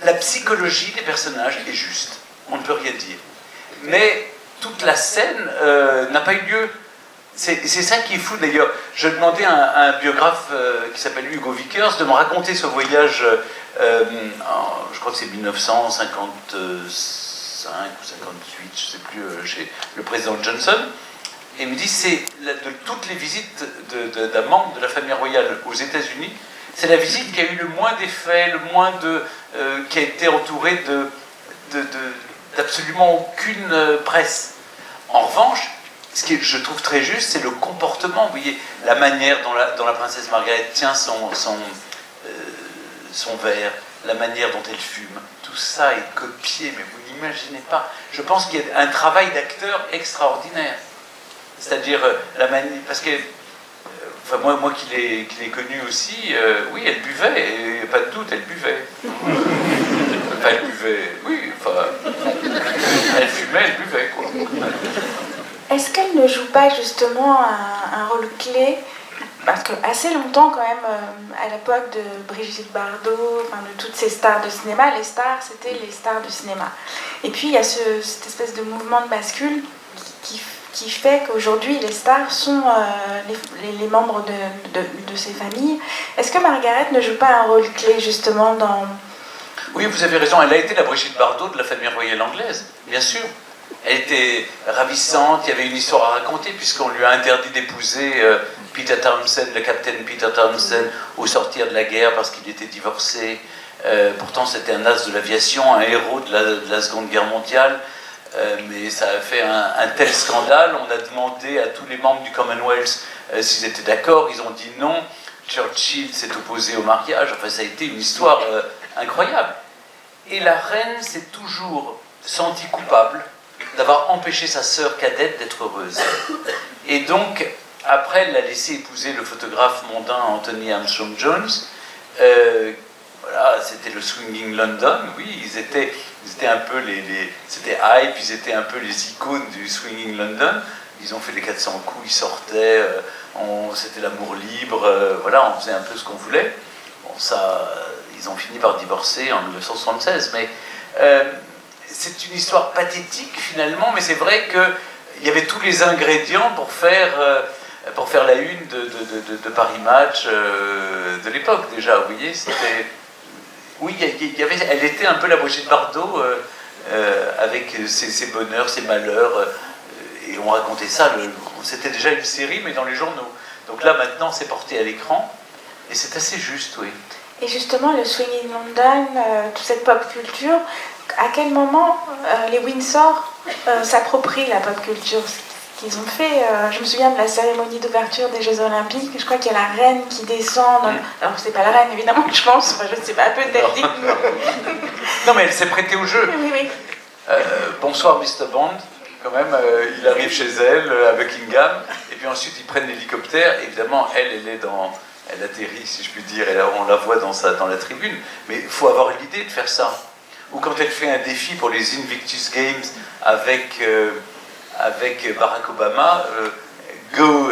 la psychologie des personnages est juste, on ne peut rien dire. Mais toute la scène n'a pas eu lieu. C'est ça qui est fou d'ailleurs. Je demandais à un biographe qui s'appelle Hugo Vickers de me raconter ce voyage, je crois que c'est 1955 ou 58, je ne sais plus, chez le président Johnson. Et il me dit, c'est de toutes les visites d'un membre de la famille royale aux États-Unis, c'est la visite qui a eu le moins d'effets, qui a été entourée d'absolument aucune presse. En revanche, ce que je trouve très juste, c'est le comportement. Vous voyez, la manière dont la princesse Margaret tient son verre, la manière dont elle fume, tout ça est copié, mais vous n'imaginez pas. Je pense qu'il y a un travail d'acteur extraordinaire. C'est-à-dire, la manière. Parce que, enfin, moi qui l'ai connue aussi, oui, elle buvait, et pas de doute, elle buvait. Enfin, elle buvait, oui, enfin. Elle fumait, elle buvait, quoi. Est-ce qu'elle ne joue pas justement un rôle clé? Parce que assez longtemps quand même, à l'époque de Brigitte Bardot, enfin de toutes ces stars de cinéma, les stars c'était les stars de cinéma. Et puis il y a cette espèce de mouvement de bascule qui fait qu'aujourd'hui les stars sont les membres de ces familles. Est-ce que Margaret ne joue pas un rôle clé justement dans... Oui, vous avez raison, elle a été la Brigitte Bardot de la famille royale anglaise, bien sûr. Elle était ravissante, il y avait une histoire à raconter puisqu'on lui a interdit d'épouser Peter Townsend, le capitaine Peter Townsend, au sortir de la guerre parce qu'il était divorcé. Pourtant c'était un as de l'aviation, un héros de la Seconde Guerre mondiale, mais ça a fait un tel scandale. On a demandé à tous les membres du Commonwealth s'ils étaient d'accord, ils ont dit non. Churchill s'est opposé au mariage, enfin ça a été une histoire incroyable. Et la reine s'est toujours sentie coupable d'avoir empêché sa sœur cadette d'être heureuse. Et donc, après, elle l'a laissé épouser le photographe mondain Anthony Armstrong Jones. Voilà, c'était le Swinging London, oui, ils étaient un peu c'était hype, ils étaient un peu les icônes du Swinging London. Ils ont fait les 400 coups, ils sortaient, c'était l'amour libre, voilà, on faisait un peu ce qu'on voulait. Bon, ça, ils ont fini par divorcer en 1976, mais c'est une histoire pathétique finalement, mais c'est vrai qu'il y avait tous les ingrédients pour faire la une de Paris Match de l'époque déjà, vous voyez, c'était... Oui, elle était un peu la Brigitte Bardot avec ses bonheurs, ses malheurs, et on racontait ça, c'était déjà une série, mais dans les journaux. Donc là, maintenant, c'est porté à l'écran, et c'est assez juste, oui. Et justement, le Swinging London, toute cette pop culture, à quel moment les Windsor s'approprient la pop culture? Ce qu'ils ont fait, je me souviens de la cérémonie d'ouverture des Jeux Olympiques, je crois qu'il y a la reine qui descend, alors c'est pas la reine évidemment, je pense, enfin, je sais pas, peut-être. Non mais elle s'est prêtée au jeu. Oui, oui. Bonsoir Mr. Bond, quand même, il arrive chez elle à Buckingham, et puis ensuite ils prennent l'hélicoptère, évidemment elle atterrit, si je puis dire, et là, on la voit dans la tribune, mais il faut avoir l'idée de faire ça. Ou quand elle fait un défi pour les Invictus Games avec Barack Obama, go,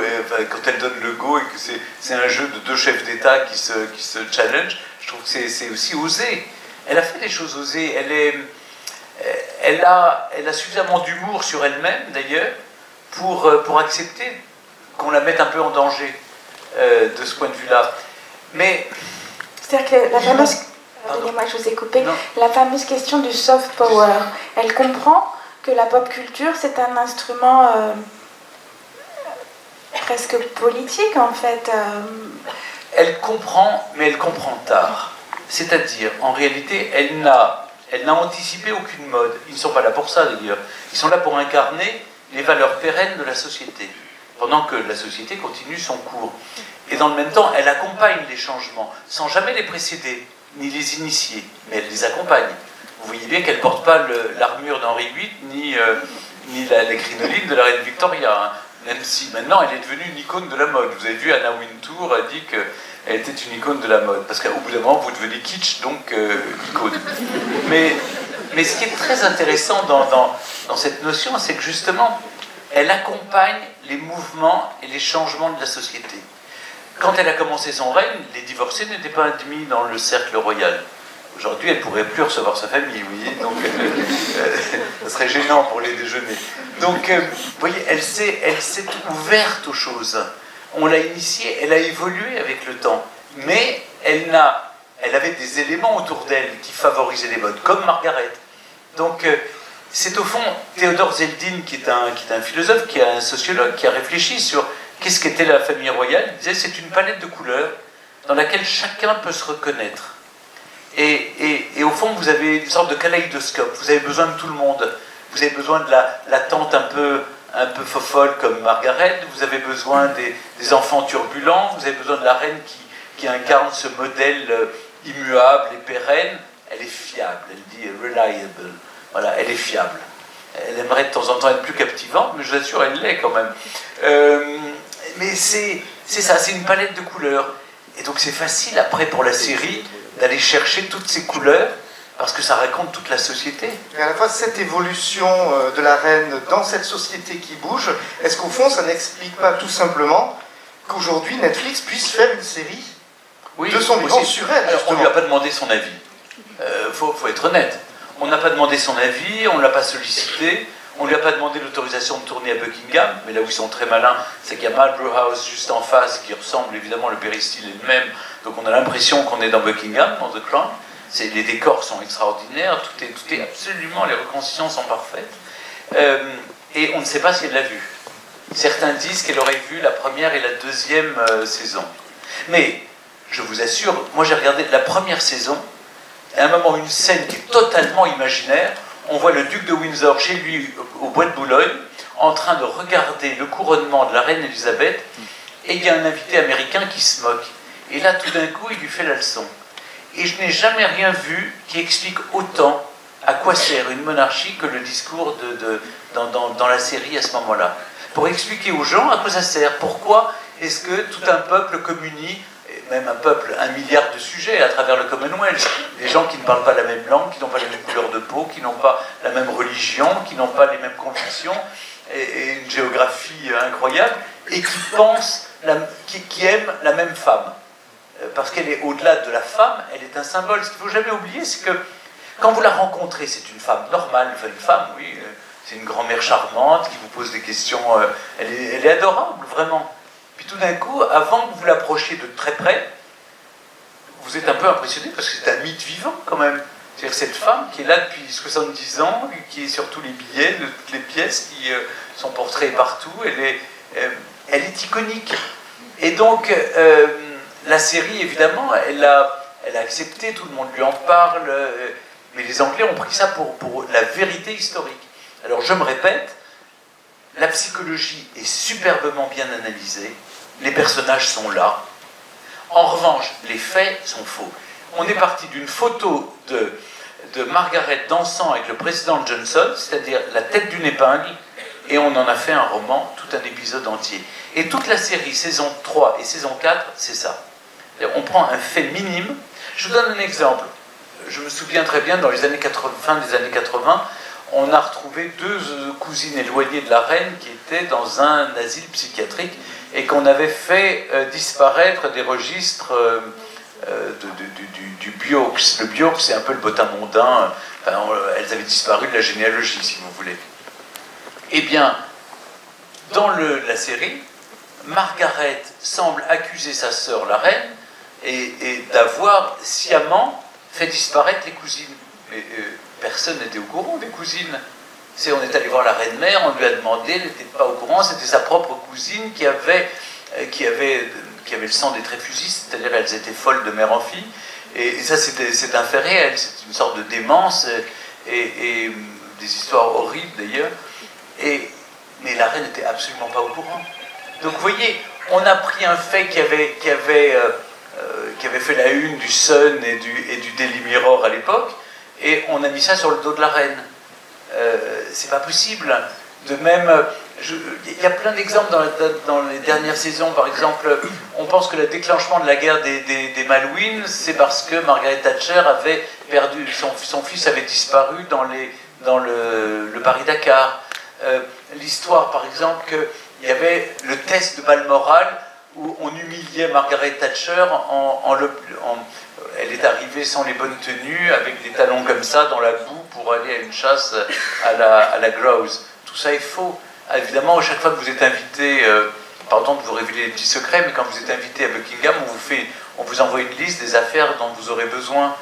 quand elle donne le go et que c'est un jeu de deux chefs d'État qui se challenge, je trouve que c'est aussi osé. Elle a fait des choses osées. Elle a suffisamment d'humour sur elle-même, d'ailleurs, pour accepter qu'on la mette un peu en danger de ce point de vue-là. Mais... C'est-à-dire que la fameuse... Pardonnez-moi, je vous ai coupé. Non. La fameuse question du soft power, elle comprend que la pop culture, c'est un instrument presque politique, en fait. Elle comprend, mais elle comprend tard. C'est-à-dire, en réalité, elle n'a anticipé aucune mode. Ils ne sont pas là pour ça, d'ailleurs. Ils sont là pour incarner les valeurs pérennes de la société, pendant que la société continue son cours. Et dans le même temps, elle accompagne les changements, sans jamais les précéder, ni les initier, mais elle les accompagne. Vous voyez bien qu'elle ne porte pas l'armure d'Henri VIII, ni les crinolines de la reine Victoria, hein. Même si maintenant elle est devenue une icône de la mode. Vous avez vu, Anna Wintour a dit qu'elle était une icône de la mode, parce qu'au bout d'un moment, vous devenez kitsch, donc icône. Mais ce qui est très intéressant dans cette notion, c'est que justement, elle accompagne les mouvements et les changements de la société. Quand elle a commencé son règne, les divorcés n'étaient pas admis dans le cercle royal. Aujourd'hui, elle ne pourrait plus recevoir sa famille, vous voyez, donc ça serait gênant pour les déjeuners. Donc, vous voyez, elle s'est ouverte aux choses. On l'a initiée, elle a évolué avec le temps, mais elle avait des éléments autour d'elle qui favorisaient les modes, comme Margaret. Donc, c'est au fond Théodore Zeldin, qui est un philosophe, qui est un sociologue, qui a réfléchi sur qu'est-ce qu'était la famille royale. Il disait c'est une palette de couleurs dans laquelle chacun peut se reconnaître. Et au fond, vous avez une sorte de kaléidoscope. Vous avez besoin de tout le monde. Vous avez besoin de la tante un peu un peu fofolle comme Margaret, vous avez besoin des enfants turbulents, vous avez besoin de la reine qui incarne ce modèle immuable et pérenne. Elle est fiable, elle dit reliable, voilà, elle est fiable. Elle aimerait de temps en temps être plus captivante, mais je vous assure, elle l'est quand même. Mais c'est ça, c'est une palette de couleurs. Et donc c'est facile après pour la série d'aller chercher toutes ces couleurs, parce que ça raconte toute la société. Et à la fois cette évolution de la reine dans cette société qui bouge, est-ce qu'au fond ça n'explique pas tout simplement qu'aujourd'hui Netflix puisse faire une série de son vivant sur elle, justement. On ne lui a pas demandé son avis. Faut être honnête. On n'a pas demandé son avis, on ne l'a pas sollicité, on ne lui a pas demandé l'autorisation de tourner à Buckingham, mais là où ils sont très malins, c'est qu'il y a Marlborough House juste en face, qui ressemble évidemment, le péristyle est le même, donc on a l'impression qu'on est dans Buckingham, dans The Crown. Les décors sont extraordinaires, tout est absolument, les reconstitutions sont parfaites. Et on ne sait pas si elle l'a vu. Certains disent qu'elle aurait vu la première et la deuxième saison. Mais, je vous assure, moi j'ai regardé la première saison, à un moment, une scène qui est totalement imaginaire, on voit le duc de Windsor chez lui au bois de Boulogne, en train de regarder le couronnement de la reine Elisabeth, et il y a un invité américain qui se moque. Et là, tout d'un coup, il lui fait la leçon. Et je n'ai jamais rien vu qui explique autant à quoi sert une monarchie que le discours dans la série à ce moment-là. Pour expliquer aux gens à quoi ça sert. Pourquoi est-ce que tout un peuple communie, et même un peuple, 1 milliard de sujets à travers le Commonwealth, des gens qui ne parlent pas la même langue, qui n'ont pas la même couleur de peau, qui n'ont pas la même religion, qui n'ont pas les mêmes convictions, et une géographie incroyable, et qui pensent, qui aiment la même femme. Parce qu'elle est au-delà de la femme, elle est un symbole. Ce qu'il ne faut jamais oublier, c'est que quand vous la rencontrez, c'est une femme normale, enfin une femme, oui, c'est une grand-mère charmante qui vous pose des questions, elle est adorable, vraiment. Puis tout d'un coup, avant que vous l'approchiez de très près, vous êtes un peu impressionné parce que c'est un mythe vivant quand même. C'est-à-dire cette femme qui est là depuis 70 ans, qui est sur tous les billets, de toutes les pièces, son portrait est partout, elle est iconique. Et donc, la série, évidemment, elle a accepté, tout le monde lui en parle, mais les Anglais ont pris ça pour la vérité historique. Alors je me répète, la psychologie est superbement bien analysée, les personnages sont là. En revanche, les faits sont faux. On est parti d'une photo de Margaret dansant avec le président Johnson, c'est-à-dire la tête d'une épingle, et on en a fait un roman, tout un épisode entier. Et toute la série, saison 3 et saison 4, c'est ça. On prend un fait minime. Je vous donne un exemple. Je me souviens très bien, dans les années 80, fin des années 80, on a retrouvé 2 cousines éloignées de la reine qui étaient dans un asile psychiatrique et qu'on avait fait disparaître des registres du Biox. Le Biox, c'est un peu le bottin mondain. Enfin, elles avaient disparu de la généalogie, si vous voulez. Eh bien, dans la série, Margaret semble accuser sa sœur, la reine, et d'avoir sciemment fait disparaître les cousines. Mais personne n'était au courant des cousines. On est allé voir la reine-mère, on lui a demandé, elle n'était pas au courant, c'était sa propre cousine qui avait le sang des tréfusistes, c'est-à-dire elles étaient folles de mère en fille. Et ça, c'est un fait réel, c'est une sorte de démence, et des histoires horribles d'ailleurs. Mais la reine n'était absolument pas au courant. Donc vous voyez, on a pris un fait qui avait fait la une du Sun et du Daily Mirror à l'époque, et on a mis ça sur le dos de la reine. C'est pas possible. De même, il y a plein d'exemples dans les dernières saisons. Par exemple, on pense que le déclenchement de la guerre des Malouines, c'est parce que Margaret Thatcher avait perdu, son fils avait disparu dans le Paris-Dakar. L'histoire, par exemple, qu'il y avait le test de Balmoral où on humiliait Margaret Thatcher elle est arrivée sans les bonnes tenues, avec des talons comme ça dans la boue pour aller à une chasse à la grouse. Tout ça est faux. Évidemment, à chaque fois que vous êtes invité, pardon de vous révéler les petits secrets, mais quand vous êtes invité à Buckingham, on vous envoie une liste des affaires dont vous aurez besoin.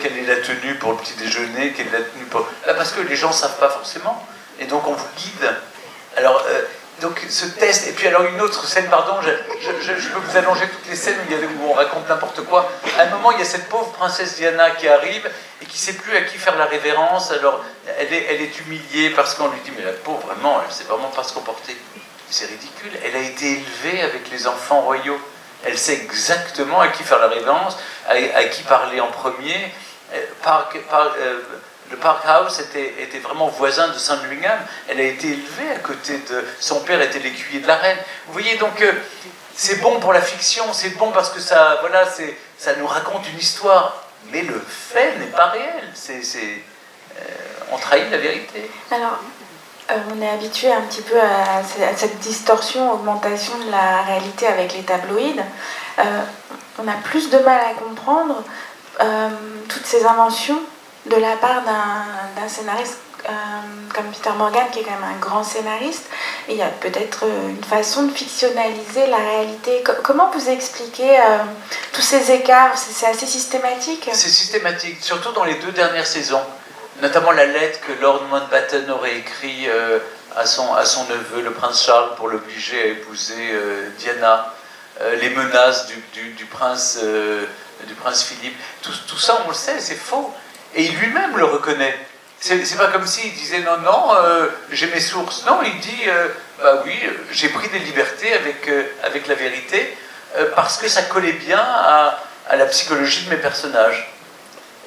Quelle est la tenue pour le petit déjeuner, quelle est la tenue pour... Là, parce que les gens ne savent pas forcément. Et donc on vous guide. Alors, donc ce test, et puis alors une autre scène, pardon, je peux vous allonger toutes les scènes où on raconte n'importe quoi. À un moment, il y a cette pauvre princesse Diana qui arrive et qui ne sait plus à qui faire la révérence. Alors elle est humiliée parce qu'on lui dit mais la pauvre, vraiment, elle ne sait vraiment pas se comporter. C'est ridicule, elle a été élevée avec les enfants royaux. Elle sait exactement à qui faire la révérence, à qui parler en premier. Le Park House était vraiment voisin de Sandringham. Elle a été élevée à côté de... Son père était l'écuyer de la reine. Vous voyez, donc, c'est bon pour la fiction, c'est bon parce que ça, voilà, ça nous raconte une histoire. Mais le fait n'est pas réel. On trahit la vérité. Alors, on est habitué un petit peu à cette distorsion, augmentation de la réalité avec les tabloïds. On a plus de mal à comprendre toutes ces inventions de la part d'un scénariste comme Peter Morgan, qui est quand même un grand scénariste. Et il y a peut-être une façon de fictionnaliser la réalité. Comment vous expliquez tous ces écarts? C'est assez systématique? C'est systématique, surtout dans les 2 dernières saisons. Notamment la lettre que Lord Mountbatten aurait écrite à son neveu, le prince Charles, pour l'obliger à épouser Diana. Les menaces du prince Philippe. Tout ça, on le sait, c'est faux. Et il lui-même le reconnaît. C'est pas comme s'il disait non, j'ai mes sources. Non, il dit bah oui, j'ai pris des libertés avec la vérité parce que ça collait bien à la psychologie de mes personnages.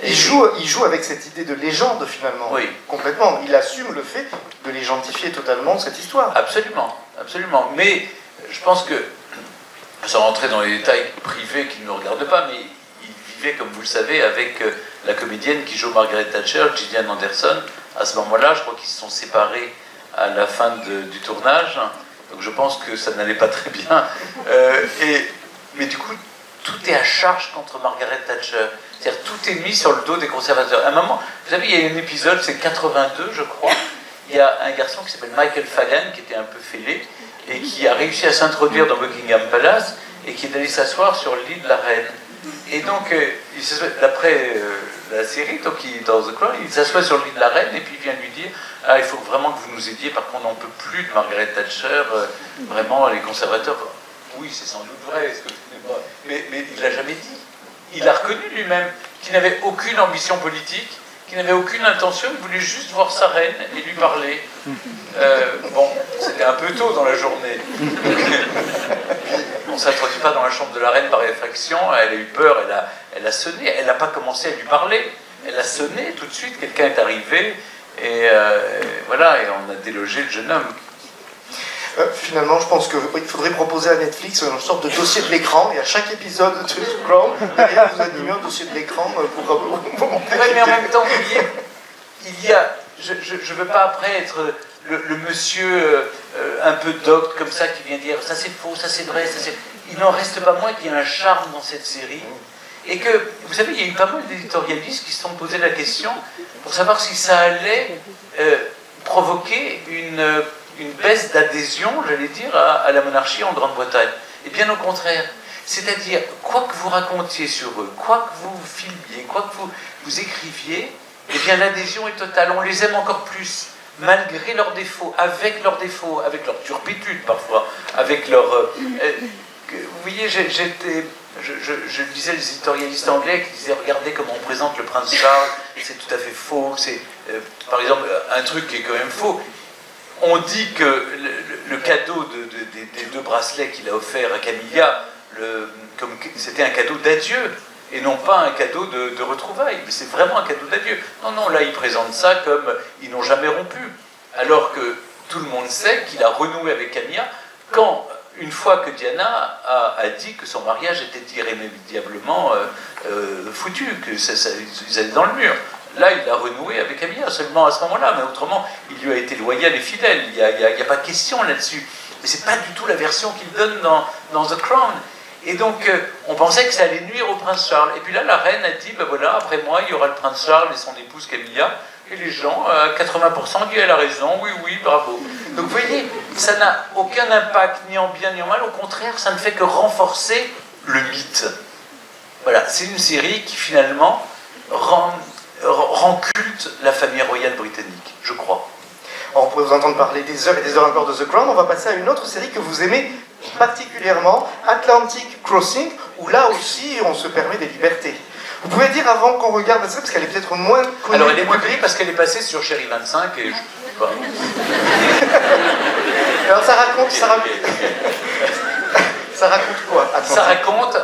Il joue avec cette idée de légende finalement, oui. Complètement. Il assume le fait de légendifier totalement cette histoire. Absolument, absolument. Mais je pense que, sans rentrer dans les détails privés qui ne nous regardent pas, mais il vivait, comme vous le savez, avec la comédienne qui joue Margaret Thatcher, Gillian Anderson. À ce moment-là, je crois qu'ils se sont séparés à la fin du tournage. Donc je pense que ça n'allait pas très bien. Mais du coup, tout est à charge contre Margaret Thatcher. C'est-à-dire tout est mis sur le dos des conservateurs. À un moment, vous savez, il y a un épisode, c'est 82, je crois. Il y a un garçon qui s'appelle Michael Fagan, qui était un peu fêlé, et qui a réussi à s'introduire dans Buckingham Palace, et qui est allé s'asseoir sur le lit de la reine. Et donc, d'après la série, donc, dans The Crown, il s'assoit sur le lit de la reine, et puis il vient lui dire « Ah, il faut vraiment que vous nous aidiez, par contre, on n'en peut plus de Margaret Thatcher, vraiment, les conservateurs... » Oui, c'est sans doute vrai, mais il ne l'a jamais dit. Il a reconnu lui-même qu'il n'avait aucune ambition politique, qu'il n'avait aucune intention, il voulait juste voir sa reine et lui parler. Bon, c'était un peu tôt dans la journée. On ne s'introduit pas dans la chambre de la reine par effraction, elle a eu peur, elle a sonné, elle n'a pas commencé à lui parler, elle a sonné tout de suite, quelqu'un est arrivé, et voilà, et on a délogé le jeune homme. Finalement, je pense qu'il faudrait proposer à Netflix une sorte de dossier de l'écran, et à chaque épisode de The Crown, vous animez un dossier de l'écran pour montrer. Oui, mais en même temps, il y a je ne veux pas après être le monsieur un peu docte comme ça qui vient dire ça c'est faux, ça c'est vrai, ça c'est... Il n'en reste pas moins qu'il y a un charme dans cette série. Et que, vous savez, il y a eu pas mal d'éditorialistes qui se sont posé la question pour savoir si ça allait provoquer une baisse d'adhésion, j'allais dire, à la monarchie en Grande-Bretagne. Et bien au contraire. C'est-à-dire, quoi que vous racontiez sur eux, quoi que vous filmiez, quoi que vous écriviez, eh bien l'adhésion est totale. On les aime encore plus, malgré leurs défauts, avec leurs turpitudes parfois, avec leurs... vous voyez, je lisais les éditorialistes anglais qui disaient regardez comment on présente le prince Charles, c'est tout à fait faux. C'est, par exemple, un truc qui est quand même faux. On dit que le cadeau des 2 bracelets qu'il a offert à Camilla, comme c'était un cadeau d'adieu et non pas un cadeau de retrouvailles. Mais c'est vraiment un cadeau d'adieu. Non, là, il présente ça comme ils n'ont jamais rompu. Alors que tout le monde sait qu'il a renoué avec Camilla quand... Une fois que Diana a dit que son mariage était irrémédiablement foutu, qu'ils allaient dans le mur. Là, il a renoué avec Camilla seulement à ce moment-là, mais autrement, il lui a été loyal et fidèle. Il n'y a pas de question là-dessus. Mais ce n'est pas du tout la version qu'il donne dans The Crown. Et donc, on pensait que ça allait nuire au prince Charles. Et puis là, la reine a dit, ben voilà, après moi, il y aura le prince Charles et son épouse Camilla. Et les gens, à 80%, disent elle a raison, oui, bravo. Donc vous voyez, ça n'a aucun impact, ni en bien ni en mal. Au contraire, ça ne fait que renforcer le mythe. Voilà, c'est une série qui finalement rend culte la famille royale britannique, je crois. On pourrait vous entendre parler des heures et des heures encore de The Crown. On va passer à une autre série que vous aimez particulièrement, Atlantic Crossing, où là aussi on se permet des libertés. Vous pouvez dire avant qu'on regarde la série, parce qu'elle est peut-être moins connue. Alors elle est moins connue parce qu'elle est passée sur Chérie 25 et je sais pas. Alors ça raconte quoi? Attends. Ça raconte,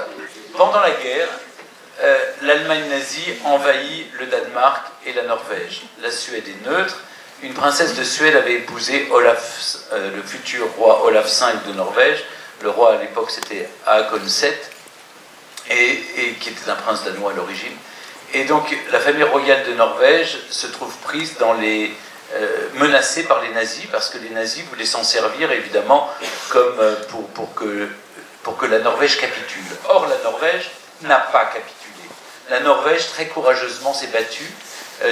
pendant la guerre, l'Allemagne nazie envahit le Danemark et la Norvège. La Suède est neutre. Une princesse de Suède avait épousé Olaf, le futur roi Olaf V de Norvège. Le roi à l'époque c'était Haakon VII, et qui était un prince danois à l'origine. Et donc la famille royale de Norvège se trouve prise dans les menacée par les nazis, parce que les nazis voulaient s'en servir évidemment comme pour que la Norvège capitule. Or la Norvège n'a pas capitulé. La Norvège très courageusement s'est battue,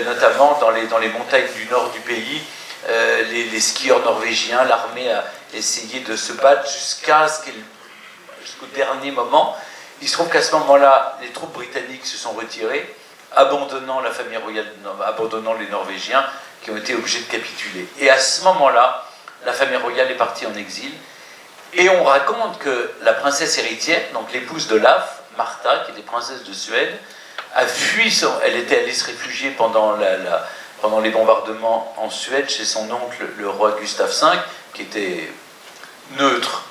notamment dans les montagnes du nord du pays. Les skieurs norvégiens, l'armée a essayé de se battre jusqu'au dernier moment. Il se trouve qu'à ce moment-là, les troupes britanniques se sont retirées, abandonnant la famille royale, abandonnant les Norvégiens, qui ont été obligés de capituler. Et à ce moment-là, la famille royale est partie en exil. Et on raconte que la princesse héritière, donc l'épouse d'Olaf, Martha, qui était princesse de Suède, a fui, elle était allée se réfugier pendant les bombardements en Suède chez son oncle, le roi Gustave V, qui était neutre,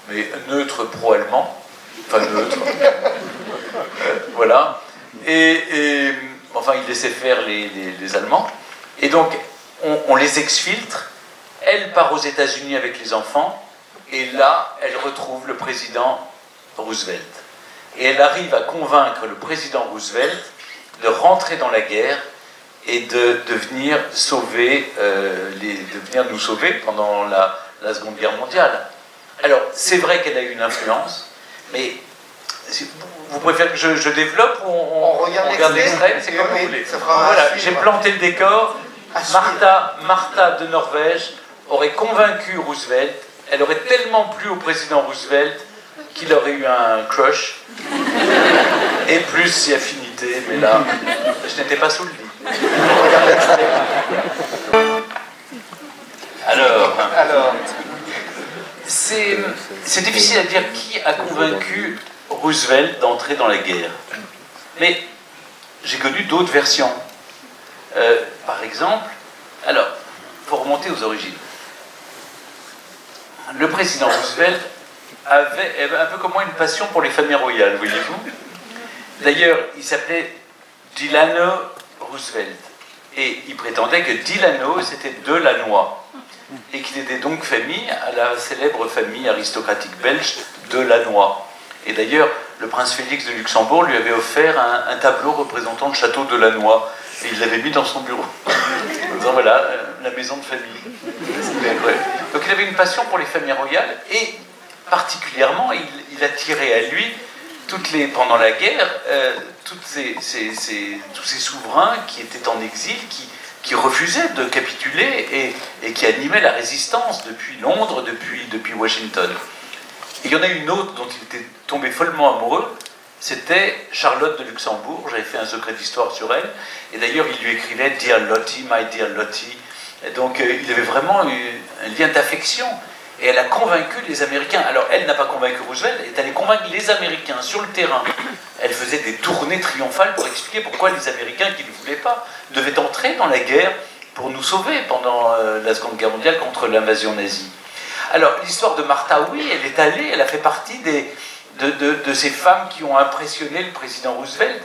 mais neutre pro-allemand, enfin neutre. Voilà. Et enfin, il laissait faire les Allemands. Et donc, on les exfiltre. Elle part aux États-Unis avec les enfants. Et là, elle retrouve le président Roosevelt. Et elle arrive à convaincre le président Roosevelt de rentrer dans la guerre et de venir nous sauver pendant la Seconde Guerre mondiale. Alors, c'est vrai qu'elle a eu une influence, mais vous préférez que je développe ou on regarde l'extrait? C'est comme vous voulez. Voilà, j'ai planté le décor. Martha de Norvège aurait convaincu Roosevelt. Elle aurait tellement plu au président Roosevelt qu'il aurait eu un crush. Et plus si affinité, mais là, je n'étais pas sous le lit. Alors c'est difficile à dire qui a convaincu Roosevelt d'entrer dans la guerre. Mais j'ai connu d'autres versions. Par exemple, alors, pour remonter aux origines, le président Roosevelt avait un peu comme moi une passion pour les familles royales, voyez-vous. D'ailleurs, il s'appelait Delano Roosevelt. Et il prétendait que Delano, c'était Delannoy. Et qu'il était donc famille à la célèbre famille aristocratique belge Delannoy. Et d'ailleurs, le prince Félix de Luxembourg lui avait offert un tableau représentant le château de Delannoy. Et il l'avait mis dans son bureau. En disant, voilà, la maison de famille. Donc il avait une passion pour les familles royales. Et particulièrement, il attirait à lui, pendant la guerre, tous ces souverains qui étaient en exil, qui refusaient de capituler et qui animaient la résistance depuis Londres, depuis Washington. Et il y en a une autre dont il était tombé follement amoureux, c'était Charlotte de Luxembourg. J'avais fait un secret d'histoire sur elle, et d'ailleurs il lui écrivait « Dear Lottie, my dear Lottie ». Donc il avait vraiment un lien d'affection, et elle a convaincu les Américains. Alors elle n'a pas convaincu Roosevelt, elle est allée convaincre les Américains sur le terrain. Elle faisait des tournées triomphales pour expliquer pourquoi les Américains qui ne voulaient pas devaient entrer dans la guerre pour nous sauver pendant la Seconde Guerre mondiale contre l'invasion nazie. Alors l'histoire de Martha, oui, elle est allée, elle a fait partie de ces femmes qui ont impressionné le président Roosevelt,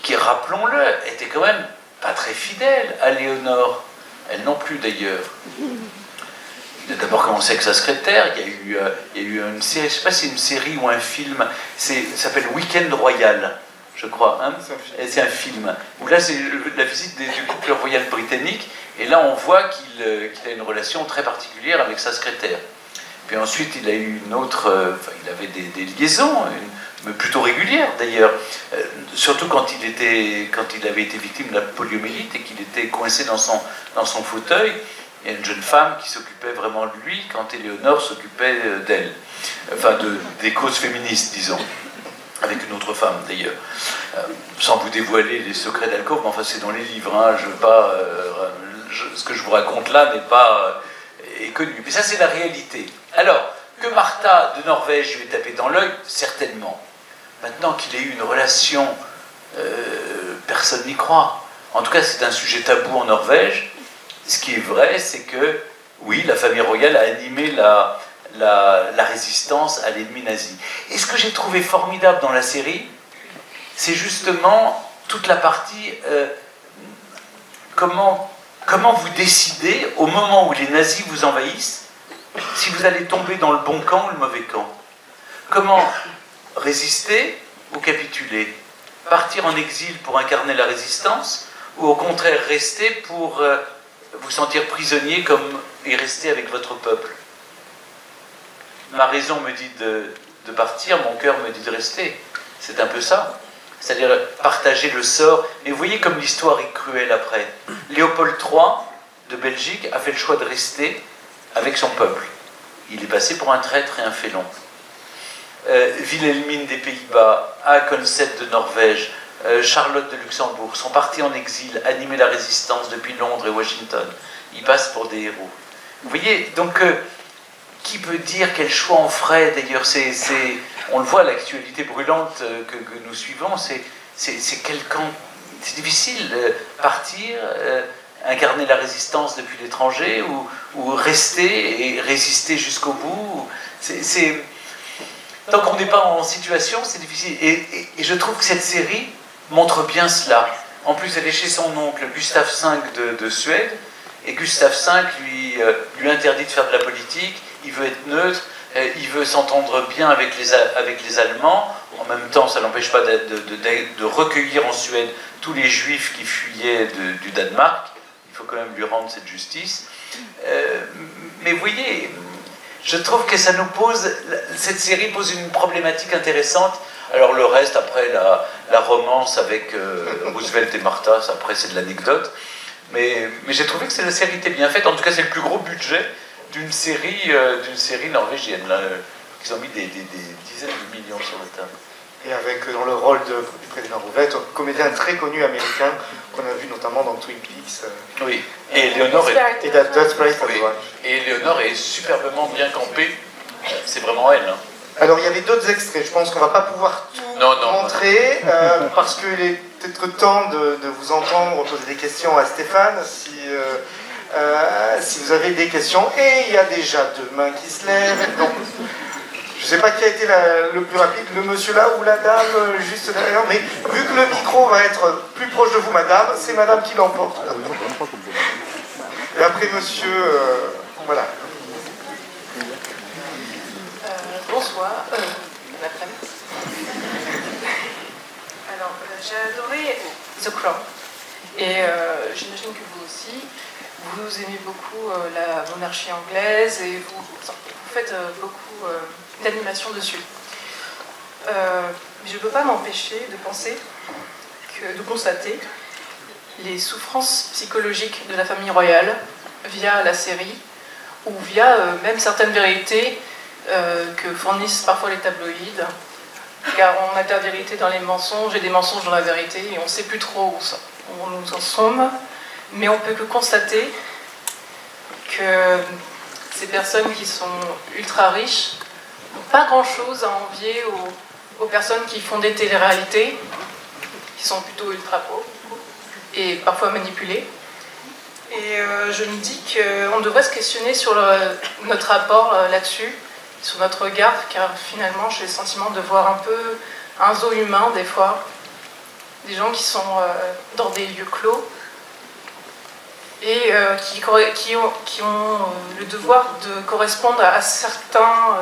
qui, rappelons-le, était quand même pas très fidèle à Léonore. Elle non plus d'ailleurs. Il a d'abord commencé avec sa secrétaire. Il y a eu une série, je ne sais pas si c'est une série ou un film, ça s'appelle Week-end Royal, je crois. Hein, c'est un film. Où là, c'est la visite du couple royal britannique, et là, on voit qu'il a une relation très particulière avec sa secrétaire. Puis ensuite, il a eu une autre... il avait des liaisons, mais plutôt régulières d'ailleurs. Surtout quand il avait été victime de la poliomyélite et qu'il était coincé dans son fauteuil. Il y a une jeune femme qui s'occupait vraiment de lui quand Éléonore s'occupait d'elle. Enfin, des causes féministes, disons. Avec une autre femme d'ailleurs. Sans vous dévoiler les secrets d'alcôve, mais enfin c'est dans les livres. Hein, je veux pas... ce que je vous raconte là n'est pas... est connu. Mais ça, c'est la réalité. Alors, que Martha de Norvège lui ait tapé dans l'œil, certainement. Maintenant qu'il ait eu une relation personne n'y croit. En tout cas, c'est un sujet tabou en Norvège. Ce qui est vrai, c'est que, oui, la famille royale a animé la résistance à l'ennemi nazi. Et ce que j'ai trouvé formidable dans la série, c'est justement toute la partie comment vous décidez, au moment où les nazis vous envahissent, si vous allez tomber dans le bon camp ou le mauvais camp. Comment résister ou capituler? Partir en exil pour incarner la résistance, ou au contraire rester pour vous sentir prisonnier et rester avec votre peuple? Ma raison me dit de partir, mon cœur me dit de rester. C'est un peu ça. C'est-à-dire partager le sort. Et vous voyez comme l'histoire est cruelle après. Léopold III de Belgique a fait le choix de rester avec son peuple. Il est passé pour un traître et un félon. Wilhelmine des Pays-Bas, Haakonseth de Norvège, Charlotte de Luxembourg sont partis en exil, animer la résistance depuis Londres et Washington. Ils passent pour des héros. Vous voyez, donc, qui peut dire quel choix on ferait? D'ailleurs, on le voit, l'actualité brûlante que nous suivons, c'est quel camp? C'est difficile de partir, incarner la résistance depuis l'étranger, ou rester et résister jusqu'au bout. Tant qu'on n'est pas en situation, c'est difficile. Et je trouve que cette série montre bien cela. En plus, elle est chez son oncle, Gustave V de Suède, et Gustave V lui interdit de faire de la politique, il veut être neutre, il veut s'entendre bien avec les Allemands. En même temps, ça n'empêche pas de recueillir en Suède tous les Juifs qui fuyaient du Danemark. Il faut quand même lui rendre cette justice. Mais vous voyez, je trouve que cette série pose une problématique intéressante. Alors le reste, après la romance avec Roosevelt et Martha, après c'est de l'anecdote. Mais j'ai trouvé que la série était bien faite. En tout cas, c'est le plus gros budget d'une série norvégienne. Là, ils ont mis des dizaines de millions sur le table. Et avec dans le rôle du président Roosevelt, un comédien très connu américain qu'on a vu notamment dans Twin Peaks. Oui, et Eleanor est superbement bien campée. C'est vraiment elle. Hein. Alors il y avait d'autres extraits, je pense qu'on ne va pas pouvoir tout montrer, parce qu'il est peut-être temps de vous entendre poser des questions à Stéphane, si vous avez des questions. Et il y a déjà deux mains qui se lèvent, donc je ne sais pas qui a été le plus rapide, le monsieur là ou la dame juste derrière, mais vu que le micro va être plus proche de vous, madame, c'est madame qui l'emporte. Et après monsieur, voilà. Bonsoir, bon après-midi. Alors, j'ai adoré The Crown, et j'imagine que vous aussi. Vous aimez beaucoup la monarchie anglaise, et vous faites beaucoup d'animation dessus. Je ne peux pas m'empêcher de penser, de constater les souffrances psychologiques de la famille royale via la série, ou via même certaines vérités que fournissent parfois les tabloïds, car on a de la vérité dans les mensonges et des mensonges dans la vérité, et on ne sait plus trop où nous en sommes, mais on peut que constater que ces personnes qui sont ultra riches n'ont pas grand-chose à envier aux personnes qui font des téléréalités, qui sont plutôt ultra pauvres et parfois manipulées. Et je me dis qu'on devrait se questionner sur notre rapport là-dessus, sur notre regard, car finalement j'ai le sentiment de voir un peu un zoo humain des fois, des gens qui sont dans des lieux clos et qui ont le devoir de correspondre à certains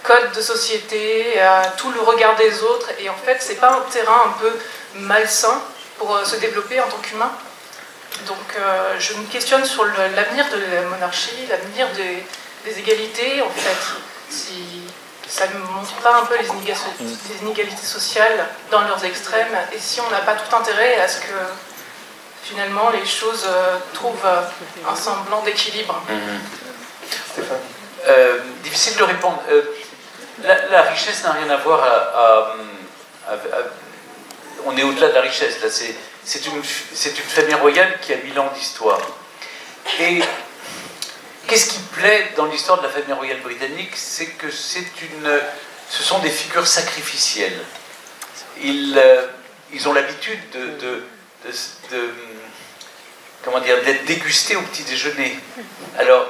codes de société, à tout le regard des autres, et en fait c'est pas un terrain un peu malsain pour se développer en tant qu'humain. Donc je me questionne sur l'avenir de la monarchie, l'avenir des égalités, en fait. Si ça ne montre pas un peu les inégalités sociales dans leurs extrêmes, et si on n'a pas tout intérêt à ce que finalement les choses trouvent un semblant d'équilibre. Difficile de répondre. La richesse n'a rien à voir on est au-delà de la richesse. Là, c'est une famille royale qui a 1000 ans d'histoire. Et qu'est-ce qui plaît dans l'histoire de la famille royale britannique? C'est que ce sont des figures sacrificielles. ils ont l'habitude comment dire, d'être dégustés au petit déjeuner. Alors,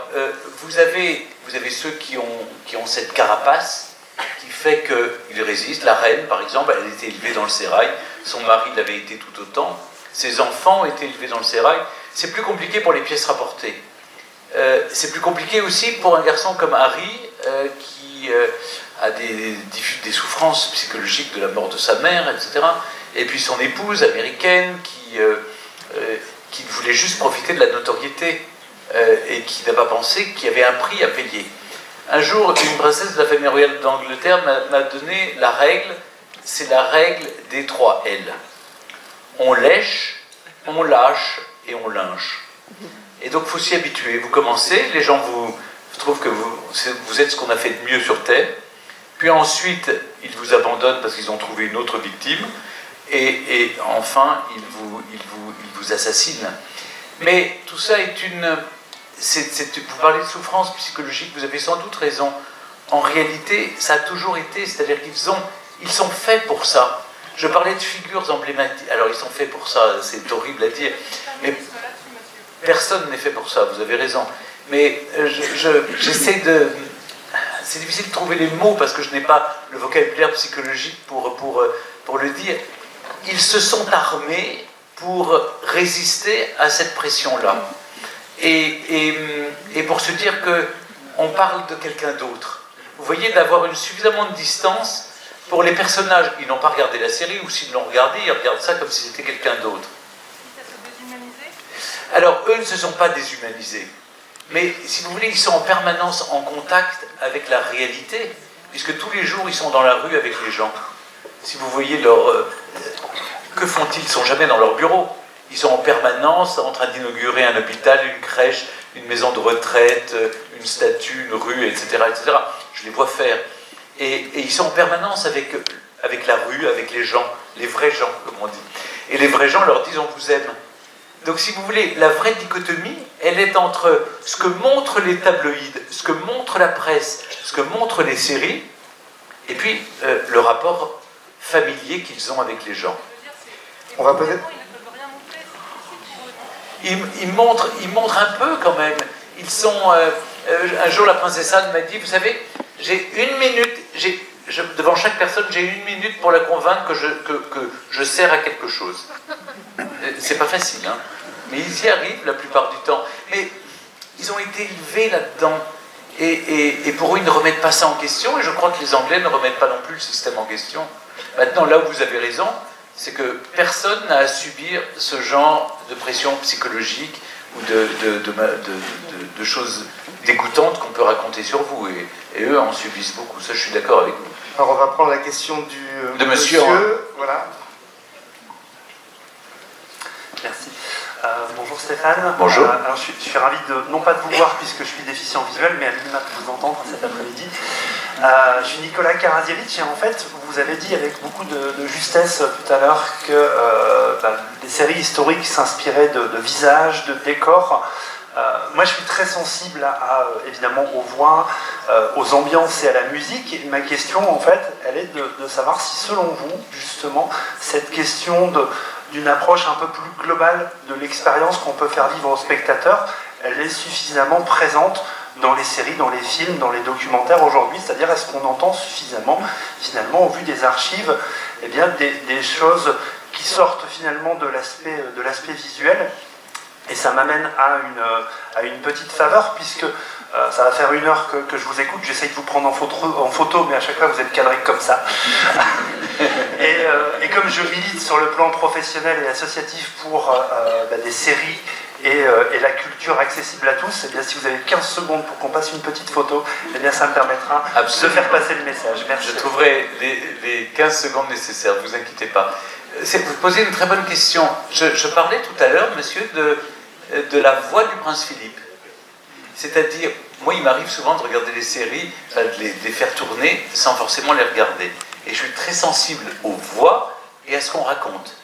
vous avez ceux qui ont cette carapace qui fait qu'ils résistent. La reine, par exemple, elle était élevée dans le sérail, son mari l'avait été tout autant, ses enfants étaient élevés dans le sérail. C'est plus compliqué pour les pièces rapportées. C'est plus compliqué aussi pour un garçon comme Harry, qui a des souffrances psychologiques de la mort de sa mère, etc. Et puis son épouse américaine, qui voulait juste profiter de la notoriété, et qui n'a pas pensé qu'il y avait un prix à payer. Un jour, une princesse de la famille royale d'Angleterre m'a donné la règle, c'est la règle des 3 L. On lèche, on lâche et on linge. Et donc, il faut s'y habituer. Vous commencez, les gens vous trouvent que vous êtes ce qu'on a fait de mieux sur Terre. Puis ensuite, ils vous abandonnent parce qu'ils ont trouvé une autre victime. Et enfin, ils vous assassinent. Mais tout ça est vous parlez de souffrance psychologique, vous avez sans doute raison. En réalité, ça a toujours été, c'est-à-dire qu'ils sont faits pour ça. Je parlais de figures emblématiques. Alors, ils sont faits pour ça, c'est horrible à dire. Mais personne n'est fait pour ça, vous avez raison. Mais j'essaie de... C'est difficile de trouver les mots parce que je n'ai pas le vocabulaire psychologique pour le dire. Ils se sont armés pour résister à cette pression-là. Et pour se dire qu'on parle de quelqu'un d'autre. Vous voyez, d'avoir suffisamment de distance pour les personnages. Ils n'ont pas regardé la série, ou s'ils l'ont regardé, ils regardent ça comme si c'était quelqu'un d'autre. Alors, eux ne se sont pas déshumanisés. Mais, si vous voulez, ils sont en permanence en contact avec la réalité, puisque tous les jours, ils sont dans la rue avec les gens. Si vous voyez que font-ils? Ils ne sont jamais dans leur bureau. Ils sont en permanence en train d'inaugurer un hôpital, une crèche, une maison de retraite, une statue, une rue, etc. etc. Je les vois faire. Et ils sont en permanence avec la rue, avec les gens, les vrais gens, comme on dit. Et les vrais gens leur disent « on vous aime ». Donc si vous voulez, la vraie dichotomie, elle est entre ce que montrent les tabloïds, ce que montre la presse, ce que montrent les séries, et puis le rapport familier qu'ils ont avec les gens. On va peut-être... Ils montrent un peu quand même. Ils sont... un jour, la princesse Anne m'a dit, vous savez, j'ai 1 minute, devant chaque personne, j'ai 1 minute pour la convaincre que je sers à quelque chose. C'est pas facile, hein. Mais ils y arrivent la plupart du temps. Mais ils ont été élevés là-dedans. Et pour eux, ils ne remettent pas ça en question. Et je crois que les Anglais ne remettent pas non plus le système en question. Maintenant, là où vous avez raison, c'est que personne n'a à subir ce genre de pression psychologique ou de choses dégoûtantes qu'on peut raconter sur vous. Et eux en subissent beaucoup. Ça, je suis d'accord avec vous. Alors, on va prendre la question de monsieur. Voilà. Merci. Bonjour Stéphane. Bonjour. Alors je suis ravi non pas de vous voir puisque je suis déficient visuel, mais à minima de vous entendre cet après-midi. Je suis Nicolas Karadziewicz et en fait, vous avez dit avec beaucoup de justesse tout à l'heure que les séries historiques s'inspiraient de visages, de décors. Moi, je suis très sensible évidemment aux voix, aux ambiances et à la musique. Et ma question, en fait, elle est de savoir si, selon vous, justement, cette question d'une approche un peu plus globale de l'expérience qu'on peut faire vivre aux spectateurs, elle est suffisamment présente dans les séries, dans les films, dans les documentaires aujourd'hui, c'est-à-dire est-ce qu'on entend suffisamment, finalement, au vu des archives, eh bien, des choses qui sortent finalement de l'aspect visuel. Et ça m'amène à une petite faveur, puisque ça va faire 1 heure que je vous écoute, j'essaye de vous prendre en photo, mais à chaque fois vous êtes cadré comme ça. Et comme je milite sur le plan professionnel et associatif pour des séries et la culture accessible à tous, eh bien, si vous avez 15 secondes pour qu'on passe une petite photo, eh bien, ça me permettra de faire passer le message. Merci. Je trouverai les 15 secondes nécessaires, ne vous inquiétez pas. Vous posez une très bonne question. Je parlais tout à l'heure, monsieur, de la voix du prince Philippe. C'est-à-dire, moi, il m'arrive souvent de regarder les séries, de les faire tourner sans forcément les regarder. Et je suis très sensible aux voix et à ce qu'on raconte.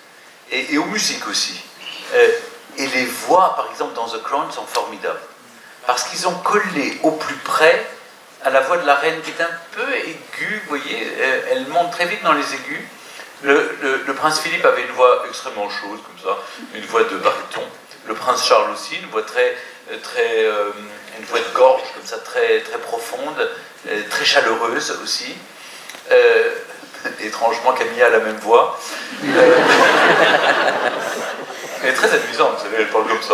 Et aux musiques aussi. Et les voix, par exemple, dans The Crown, sont formidables. Parce qu'ils ont collé au plus près à la voix de la reine, qui est un peu aiguë, vous voyez, elle monte très vite dans les aigus. Le prince Philippe avait une voix extrêmement chaude, comme ça, une voix de baryton. Le prince Charles aussi, une voix une voix de gorge, comme ça, très, très profonde, très chaleureuse aussi. Étrangement, Camilla a la même voix. Elle est très amusante, vous savez, elle parle comme ça.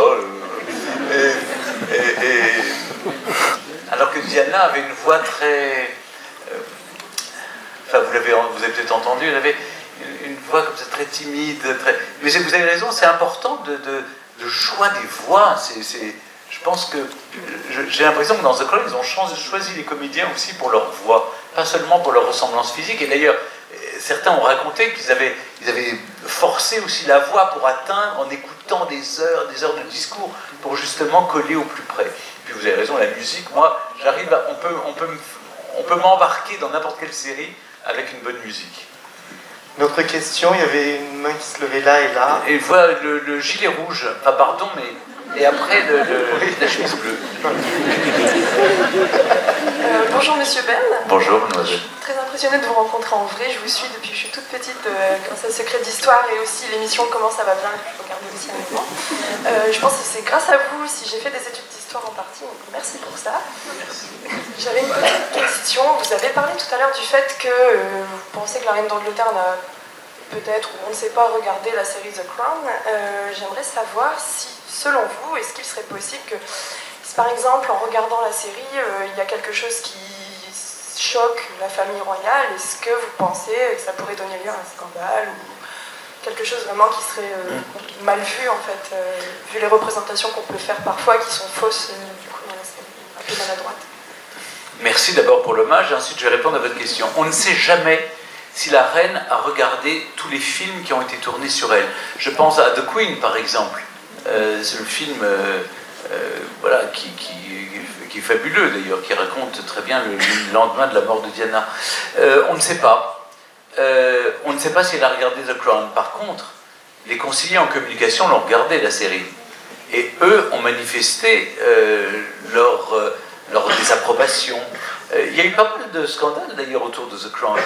Alors que Diana avait une voix très... Enfin, vous avez peut-être entendu, elle avait une voix comme ça, très timide. Mais vous avez raison, c'est important le choix des voix. Je pense que... J'ai l'impression que dans The Crown, ils ont choisi les comédiens aussi pour leur voix, pas seulement pour leur ressemblance physique. Et d'ailleurs, certains ont raconté qu'ils avaient forcé aussi la voix pour atteindre, en écoutant des heures de discours, pour justement coller au plus près. Puis vous avez raison, la musique, moi, on peut m'embarquer dans n'importe quelle série avec une bonne musique. Notre question, il y avait une main qui se levait là et là. Et voilà le gilet rouge, enfin pardon, mais... Et après, la chemise bleue. Bonjour Monsieur Ben. Bonjour mademoiselle. Très impressionnée de vous rencontrer en vrai. Je vous suis depuis que je suis toute petite grâce à Secret d'Histoire et aussi l'émission Comment ça va bien que je regardais aussi avec moi. Je pense que c'est grâce à vous si j'ai fait des études d'histoire en partie. Donc merci pour ça. J'avais une petite question. Vous avez parlé tout à l'heure du fait que vous pensez que la reine d'Angleterre n'a peut-être, ou on ne sait pas, regardé la série The Crown. J'aimerais savoir si, selon vous, est-ce qu'il serait possible que, si par exemple, en regardant la série, il y a quelque chose qui choque la famille royale, est-ce que vous pensez que ça pourrait donner lieu à un scandale ou quelque chose vraiment qui serait mal vu, en fait, vu les représentations qu'on peut faire parfois qui sont fausses, du coup, dans la série, un peu maladroite. Merci d'abord pour l'hommage, et ensuite je vais répondre à votre question. On ne sait jamais si la reine a regardé tous les films qui ont été tournés sur elle. Je pense à The Queen, par exemple. C'est le film voilà, qui est fabuleux, d'ailleurs, qui raconte très bien le lendemain de la mort de Diana. On ne sait pas. On ne sait pas si elle a regardé The Crown. Par contre, les conseillers en communication l'ont regardé, la série. Et eux ont manifesté leur désapprobation. Il y a eu pas mal de scandales d'ailleurs autour de The Crown.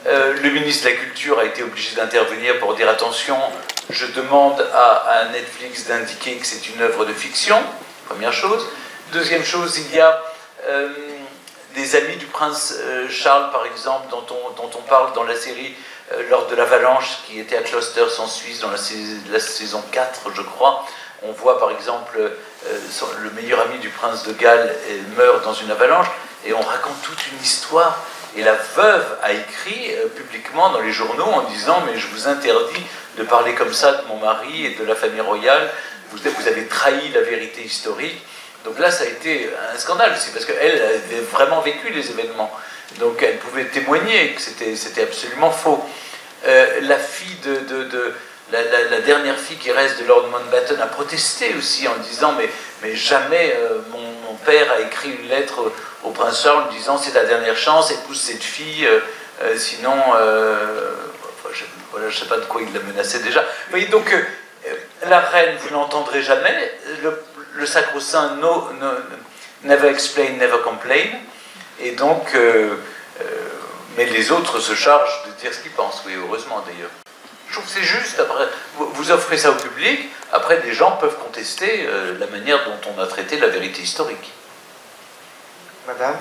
Le ministre de la Culture a été obligé d'intervenir pour dire attention, je demande à Netflix d'indiquer que c'est une œuvre de fiction, première chose. Deuxième chose, il y a des amis du prince Charles, par exemple, dont on parle dans la série lors de l'avalanche qui était à Closters en Suisse dans la saison 4, je crois. On voit par exemple le meilleur ami du prince de Galles meurt dans une avalanche et on raconte toute une histoire. Et la veuve a écrit publiquement dans les journaux en disant « Mais je vous interdis de parler comme ça de mon mari et de la famille royale, vous avez trahi la vérité historique. » Donc là, ça a été un scandale aussi, parce qu'elle avait vraiment vécu les événements. Donc elle pouvait témoigner que c'était absolument faux. La fille la dernière fille qui reste de Lord Mountbatten a protesté aussi en disant mais jamais mon père a écrit une lettre au prince Charles en disant c'est ta dernière chance, épouse cette fille, sinon je ne sais pas de quoi il la menaçait déjà. Vous voyez, donc la reine, vous n'entendrez jamais, le sacro-saint never explain, never complain, et donc mais les autres se chargent de dire ce qu'ils pensent, oui, heureusement d'ailleurs. Je trouve que c'est juste, après, vous offrez ça au public, après des gens peuvent contester la manière dont on a traité la vérité historique. Madame ?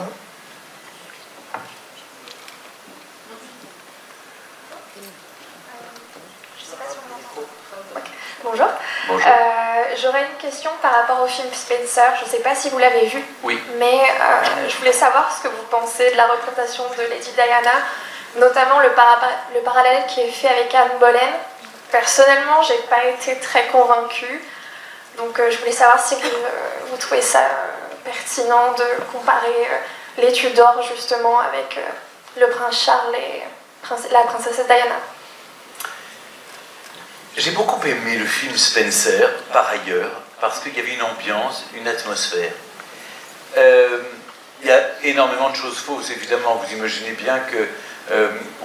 Je sais pas si on m'entend. Okay. Bonjour. Bonjour. J'aurais une question par rapport au film Spencer. Je ne sais pas si vous l'avez vu, oui. Mais je voulais savoir ce que vous pensez de la représentation de Lady Diana, notamment le parallèle qui est fait avec Anne Boleyn. Personnellement, je n'ai pas été très convaincue, donc je voulais savoir si vous trouvez ça pertinent de comparer les Tudors justement avec le prince Charles et la princesse Diana. J'ai beaucoup aimé le film Spencer, par ailleurs, parce qu'il y avait une ambiance, une atmosphère. Il y a énormément de choses fausses, évidemment. Vous imaginez bien que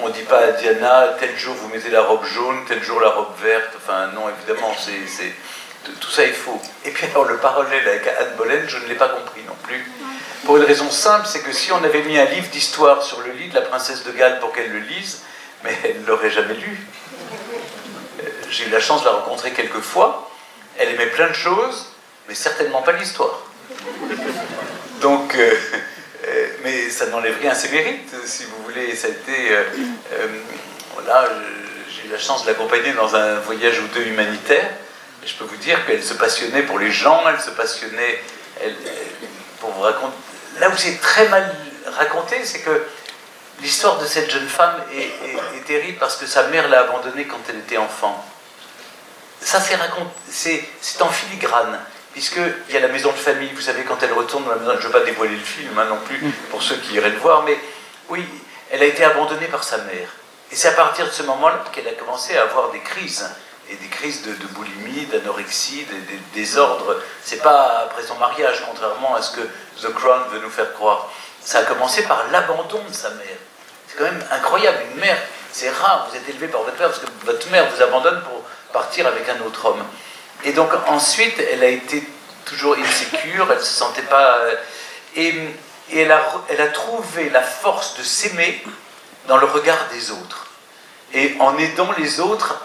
on ne dit pas à Diana, tel jour vous mettez la robe jaune, tel jour la robe verte. Enfin, non, évidemment, tout ça est faux. Et puis alors, le parallèle avec Anne Boleyn, je ne l'ai pas compris non plus. Pour une raison simple, c'est que si on avait mis un livre d'histoire sur le lit de la princesse de Galles pour qu'elle le lise, mais elle ne l'aurait jamais lu. j'ai eu la chance de la rencontrer quelques fois. Elle aimait plein de choses, mais certainement pas l'histoire. Donc, mais ça n'enlève rien à ses mérites, si vous voulez. Ça a été, voilà, j'ai eu la chance de l'accompagner dans un voyage ou deux humanitaire. Et je peux vous dire qu'elle se passionnait pour les gens, elle se passionnait pour vous raconter. Là où c'est très mal raconté, c'est que l'histoire de cette jeune femme est terrible parce que sa mère l'a abandonnée quand elle était enfant. Ça, c'est en filigrane, puisqu'il y a la maison de famille, vous savez, quand elle retourne dans la maison, je ne veux pas dévoiler le film non plus, pour ceux qui iraient le voir, mais oui, elle a été abandonnée par sa mère. Et c'est à partir de ce moment-là qu'elle a commencé à avoir des crises, et des crises de boulimie, d'anorexie, des désordres. C'est pas après son mariage, contrairement à ce que The Crown veut nous faire croire. Ça a commencé par l'abandon de sa mère. C'est quand même incroyable, une mère, c'est rare, vous êtes élevé par votre mère, parce que votre mère vous abandonne pour partir avec un autre homme. Et donc ensuite, elle a été toujours insécure, elle ne se sentait pas... Et elle a trouvé la force de s'aimer dans le regard des autres. Et en aidant les autres,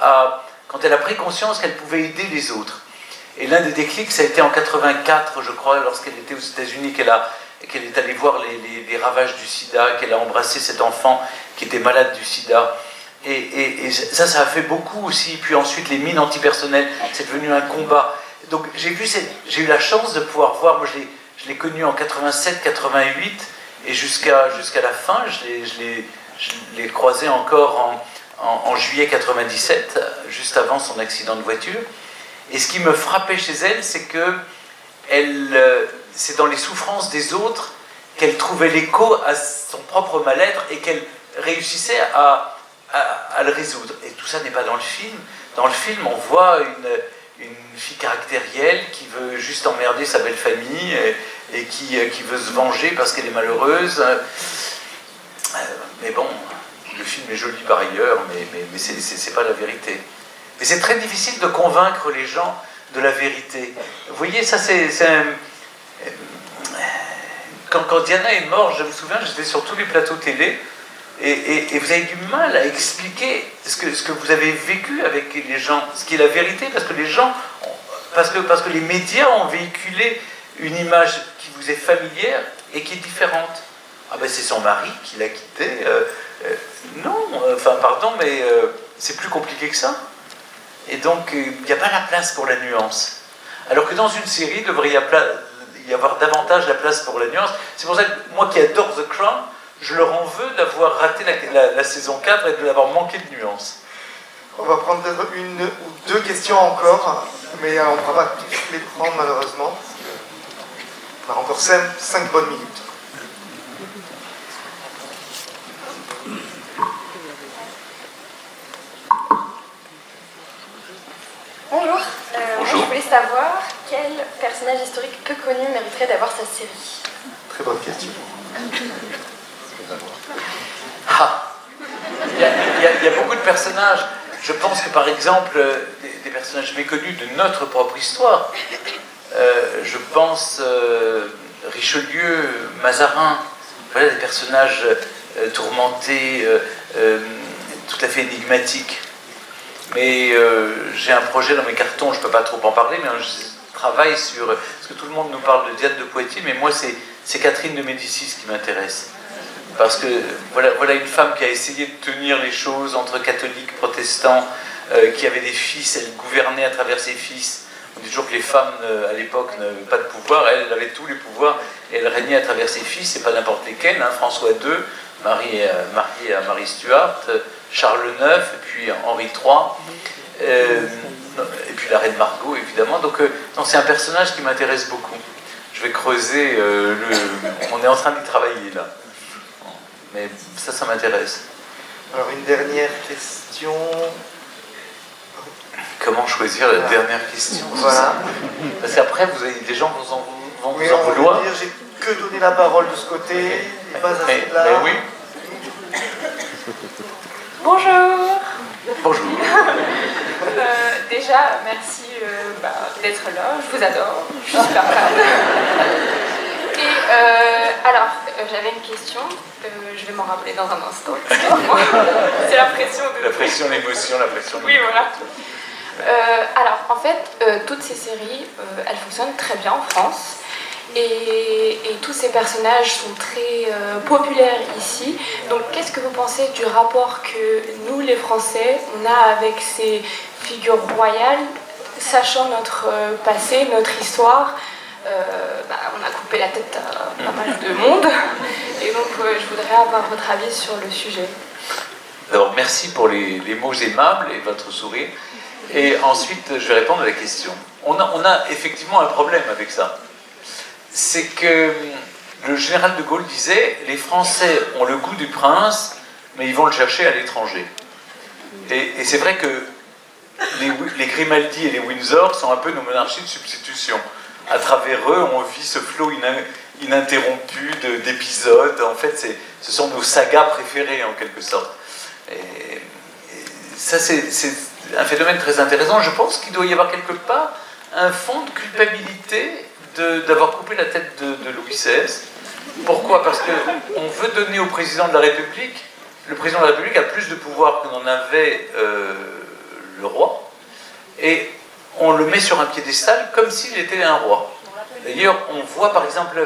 quand elle a pris conscience qu'elle pouvait aider les autres. Et l'un des déclics, ça a été en 84, je crois, lorsqu'elle était aux États-Unis, qu'elle est allée voir les ravages du sida, qu'elle a embrassé cet enfant qui était malade du sida. Et ça a fait beaucoup aussi. Puis ensuite, les mines antipersonnelles, c'est devenu un combat. Donc j'ai eu la chance de pouvoir voir, moi je l'ai connue en 87, 88, et jusqu'à la fin, je l'ai croisée encore en juillet 97, juste avant son accident de voiture. Et ce qui me frappait chez elle, c'est que c'est dans les souffrances des autres qu'elle trouvait l'écho à son propre mal-être et qu'elle réussissait à le résoudre. Et tout ça n'est pas dans le film. Dans le film, on voit une fille caractérielle qui veut juste emmerder sa belle famille et qui veut se venger parce qu'elle est malheureuse. Mais bon, le film est joli par ailleurs, mais c'est pas la vérité. Mais c'est très difficile de convaincre les gens de la vérité. Vous voyez, ça c'est quand Diana est morte, je me souviens, j'étais sur tous les plateaux télé, et vous avez du mal à expliquer ce que vous avez vécu avec les gens, ce qui est la vérité, parce que les gens, parce que les médias ont véhiculé une image qui vous est familière et qui est différente. Ah ben c'est son mari qui l'a quitté. Non, enfin pardon, mais c'est plus compliqué que ça. Et donc il n'y a pas la place pour la nuance. Alors que dans une série, il devrait y avoir davantage la place pour la nuance. C'est pour ça que moi qui adore The Crown, je leur en veux d'avoir raté la saison 4 et de l'avoir manqué de nuance. On va prendre une ou deux questions encore, mais on ne pourra pas toutes les prendre malheureusement. On a encore 5 bonnes minutes. Bonjour. Je voulais savoir quel personnage historique peu connu mériterait d'avoir sa série. Très bonne question. Il y a beaucoup de personnages. Je pense que par exemple, des personnages méconnus de notre propre histoire, je pense Richelieu, Mazarin, voilà des personnages tourmentés, tout à fait énigmatiques. Mais j'ai un projet dans mes cartons, je ne peux pas trop en parler, mais je travaille sur... Parce que tout le monde nous parle de Diane de Poitiers, mais moi c'est Catherine de Médicis qui m'intéresse. Parce que voilà une femme qui a essayé de tenir les choses entre catholiques, protestants, qui avait des fils, elle gouvernait à travers ses fils. On dit toujours que les femmes à l'époque n'avaient pas de pouvoir, elle avait tous les pouvoirs, et elle régnait à travers ses fils, et pas n'importe lesquels, hein, François II, marié à Marie Stuart, Charles IX, et puis Henri III, et puis la reine Margot, évidemment. Donc c'est un personnage qui m'intéresse beaucoup. Je vais creuser, on est en train d'y travailler là. Mais ça m'intéresse. Alors une dernière question. Comment choisir la dernière question? Voilà. Parce qu'après, des gens vont vous en vouloir. J'ai que donné la parole de ce côté, et pas assez de là. Mais oui. Bonjour. Bonjour. Déjà, merci d'être là. Je vous adore. Je suis super fan. Et alors, j'avais une question. Je vais m'en rappeler dans un instant. Excusez-moi. C'est la pression. La pression, l'émotion, la pression. Oui, voilà. Alors, en fait, toutes ces séries, elles fonctionnent très bien en France. Et tous ces personnages sont très populaires ici. Donc, qu'est-ce que vous pensez du rapport que nous, les Français, on a avec ces figures royales, sachant notre passé, notre histoire? On a coupé la tête à pas mal de monde. Et donc, je voudrais avoir votre avis sur le sujet. Alors, merci pour les mots aimables et votre sourire. Et ensuite, je vais répondre à la question. On a effectivement un problème avec ça. C'est que le général de Gaulle disait « Les Français ont le goût du prince, mais ils vont le chercher à l'étranger ». Et c'est vrai que les Grimaldi et les Windsor sont un peu nos monarchies de substitution. À travers eux, on vit ce flot ininterrompu d'épisodes. En fait, ce sont nos sagas préférées, en quelque sorte. Et ça, c'est un phénomène très intéressant. Je pense qu'il doit y avoir quelque part un fond de culpabilité d'avoir coupé la tête de Louis XVI. Pourquoi? Parce qu'on veut donner au président de la République, le président de la République a plus de pouvoir que n'en avait le roi, et on le met sur un piédestal comme s'il était un roi. D'ailleurs, on voit par exemple,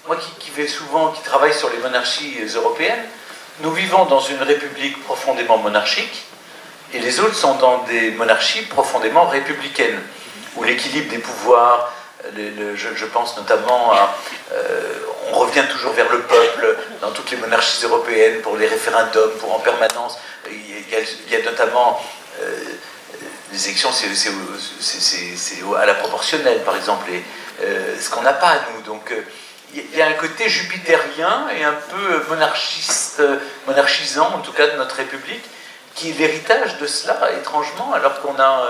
moi qui travaille sur les monarchies européennes, nous vivons dans une république profondément monarchique, et les autres sont dans des monarchies profondément républicaines, où l'équilibre des pouvoirs, je pense notamment à... on revient toujours vers le peuple dans toutes les monarchies européennes pour les référendums, pour en permanence. Il y a notamment les élections, c'est à la proportionnelle, par exemple, et ce qu'on n'a pas à nous. Donc il y a un côté jupitérien et un peu monarchisant, en tout cas, de notre République, qui est l'héritage de cela, étrangement, alors qu'on a...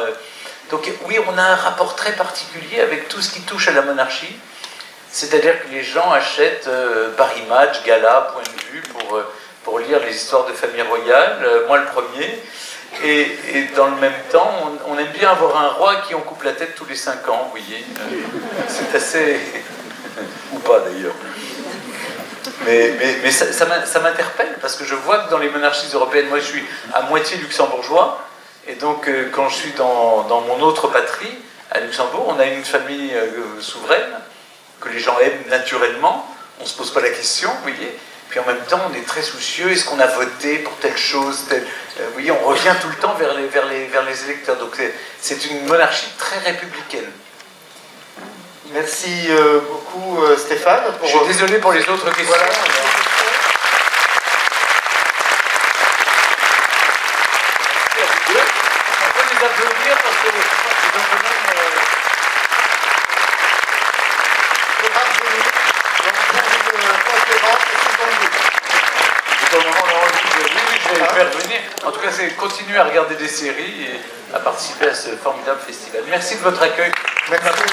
Donc oui, on a un rapport très particulier avec tout ce qui touche à la monarchie, c'est-à-dire que les gens achètent Paris Match, Gala, Point de Vue pour lire les histoires de famille royale, moi le premier, et dans le même temps, on aime bien avoir un roi qui on coupe la tête tous les 5 ans, vous voyez, c'est assez... ou pas d'ailleurs. Mais ça m'interpelle, parce que je vois que dans les monarchies européennes, moi je suis à moitié luxembourgeois, et donc, quand je suis dans mon autre patrie, à Luxembourg, on a une famille souveraine, que les gens aiment naturellement, on ne se pose pas la question, vous voyez, puis en même temps, on est très soucieux, est-ce qu'on a voté pour telle chose, vous voyez, on revient tout le temps vers les électeurs, donc c'est une monarchie très républicaine. Merci beaucoup Stéphane. Je suis désolé pour les autres questions. Voilà. Applaudir parce que c'est un phénomène je vais faire venir. En tout cas, c'est continuer à regarder des séries et à participer à ce formidable festival. Merci de votre accueil. Merci.